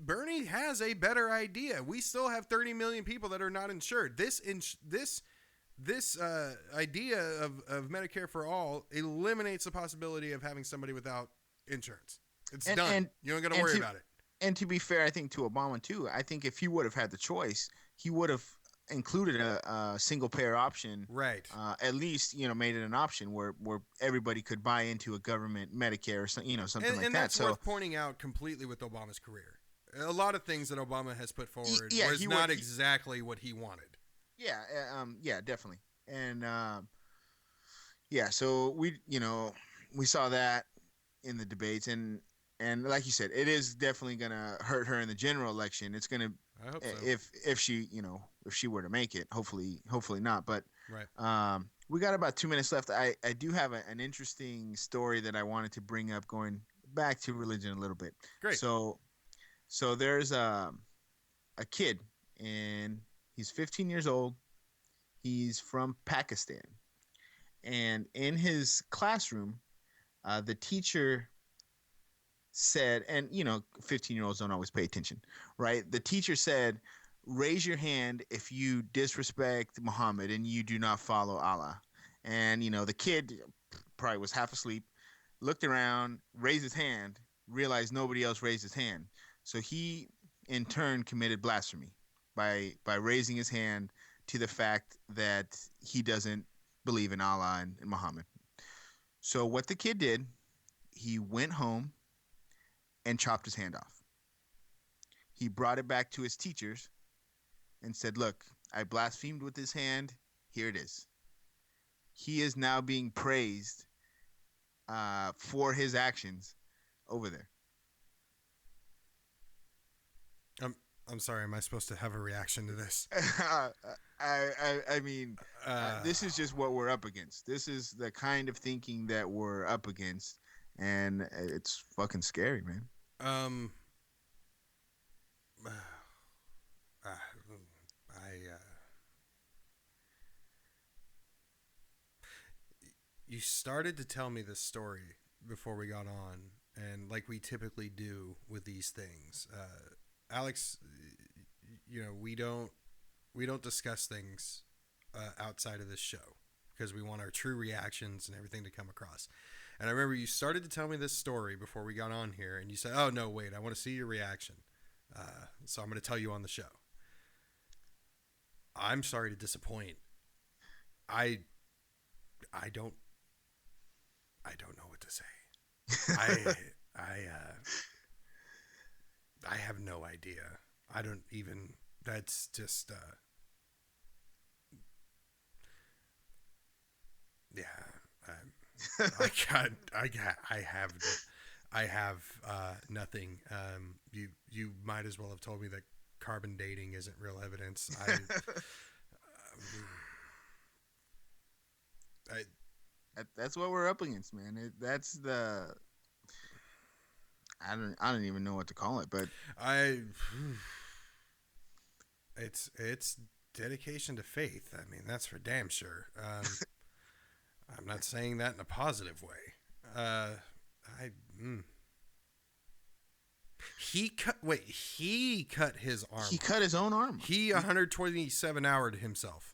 Bernie has a better idea. We still have 30 million people that are not insured. This idea of Medicare for all eliminates the possibility of having somebody without insurance. It's done. And, you don't got to worry about it. And to be fair, I think to Obama too, I think if he would have had the choice, he would have included a single payer option, right? At least made it an option where everybody could buy into a government Medicare or something like that. And that's worth pointing out completely with Obama's career. A lot of things that Obama has put forward was not exactly what he wanted. Yeah, yeah, definitely. And so we saw that in the debates, and like you said, it is definitely gonna hurt her in the general election. It's gonna, I hope so. if she were to make it, hopefully not. But right. We got about 2 minutes left. I do have an interesting story that I wanted to bring up, going back to religion a little bit. Great. So there's a kid, and he's 15 years old. He's from Pakistan, and in his classroom, the teacher said, and 15-year-olds don't always pay attention, right? The teacher said, raise your hand if you disrespect Muhammad and you do not follow Allah. And the kid probably was half asleep, looked around, raised his hand, realized nobody else raised his hand, so he in turn committed blasphemy by raising his hand to the fact that he doesn't believe in Allah and Muhammad. So what the kid did, he went home and chopped his hand off. He brought it back to his teachers and said, look, I blasphemed with this hand. Here it is. He is now being praised for his actions over there. I'm sorry. Am I supposed to have a reaction to this? I mean, this is just what we're up against. This is the kind of thinking that we're up against, and it's fucking scary, man. You started to tell me this story before we got on, and like we typically do with these things, Alex, we don't discuss things outside of this show because we want our true reactions and everything to come across. And I remember you started to tell me this story before we got on here, and you said, "Oh no, wait, I want to see your reaction." So I'm going to tell you on the show. I'm sorry to disappoint. I don't know what to say. I have no idea. I don't even. That's just. Yeah. I have nothing. You might as well have told me that carbon dating isn't real evidence. That's what we're up against, man. That's the. I don't even know what to call it, but it's dedication to faith. I mean, that's for damn sure. I'm not saying that in a positive way. He cut his arm. He cut his own arm. He 127 houred himself.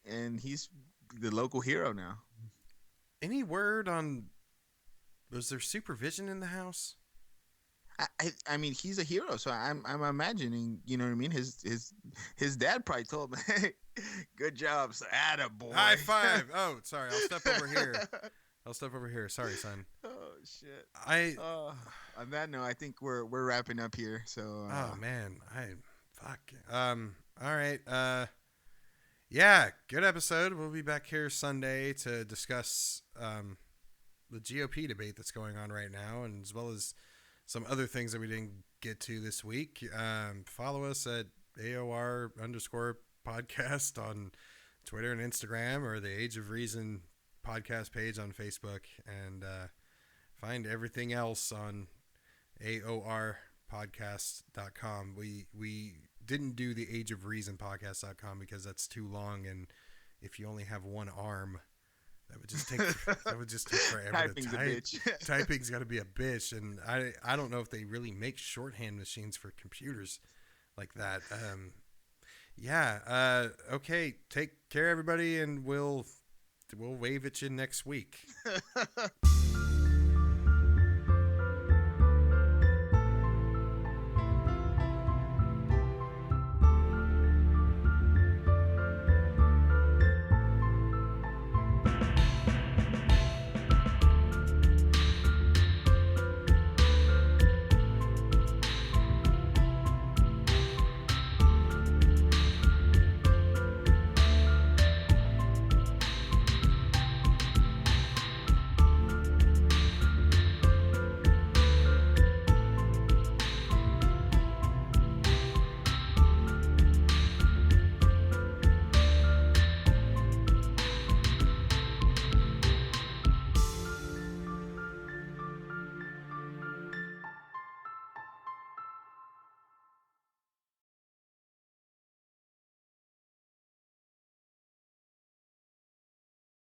and he's the local hero now. Any word on, was there supervision in the house? I mean, he's a hero, so I'm imagining, you know what I mean? His dad probably told him, "Hey, good job, son. Attaboy. High five." Oh, sorry. I'll step over here. Sorry, son. Oh shit. On that note, I think we're wrapping up here. So. Oh man, fuck. All right. Yeah, good episode. We'll be back here Sunday to discuss the GOP debate that's going on right now, and as well as some other things that we didn't get to this week. Follow us at AOR_podcast on Twitter and Instagram, or the Age of Reason podcast page on Facebook, and find everything else on AORpodcast.com. We didn't do the Age of Reason podcast.com because that's too long, and if you only have one arm, That would just take forever Typing's to a type. bitch. Typing's got to be a bitch, and I don't know if they really make shorthand machines for computers like that. Okay, take care, everybody, and we'll wave at you next week.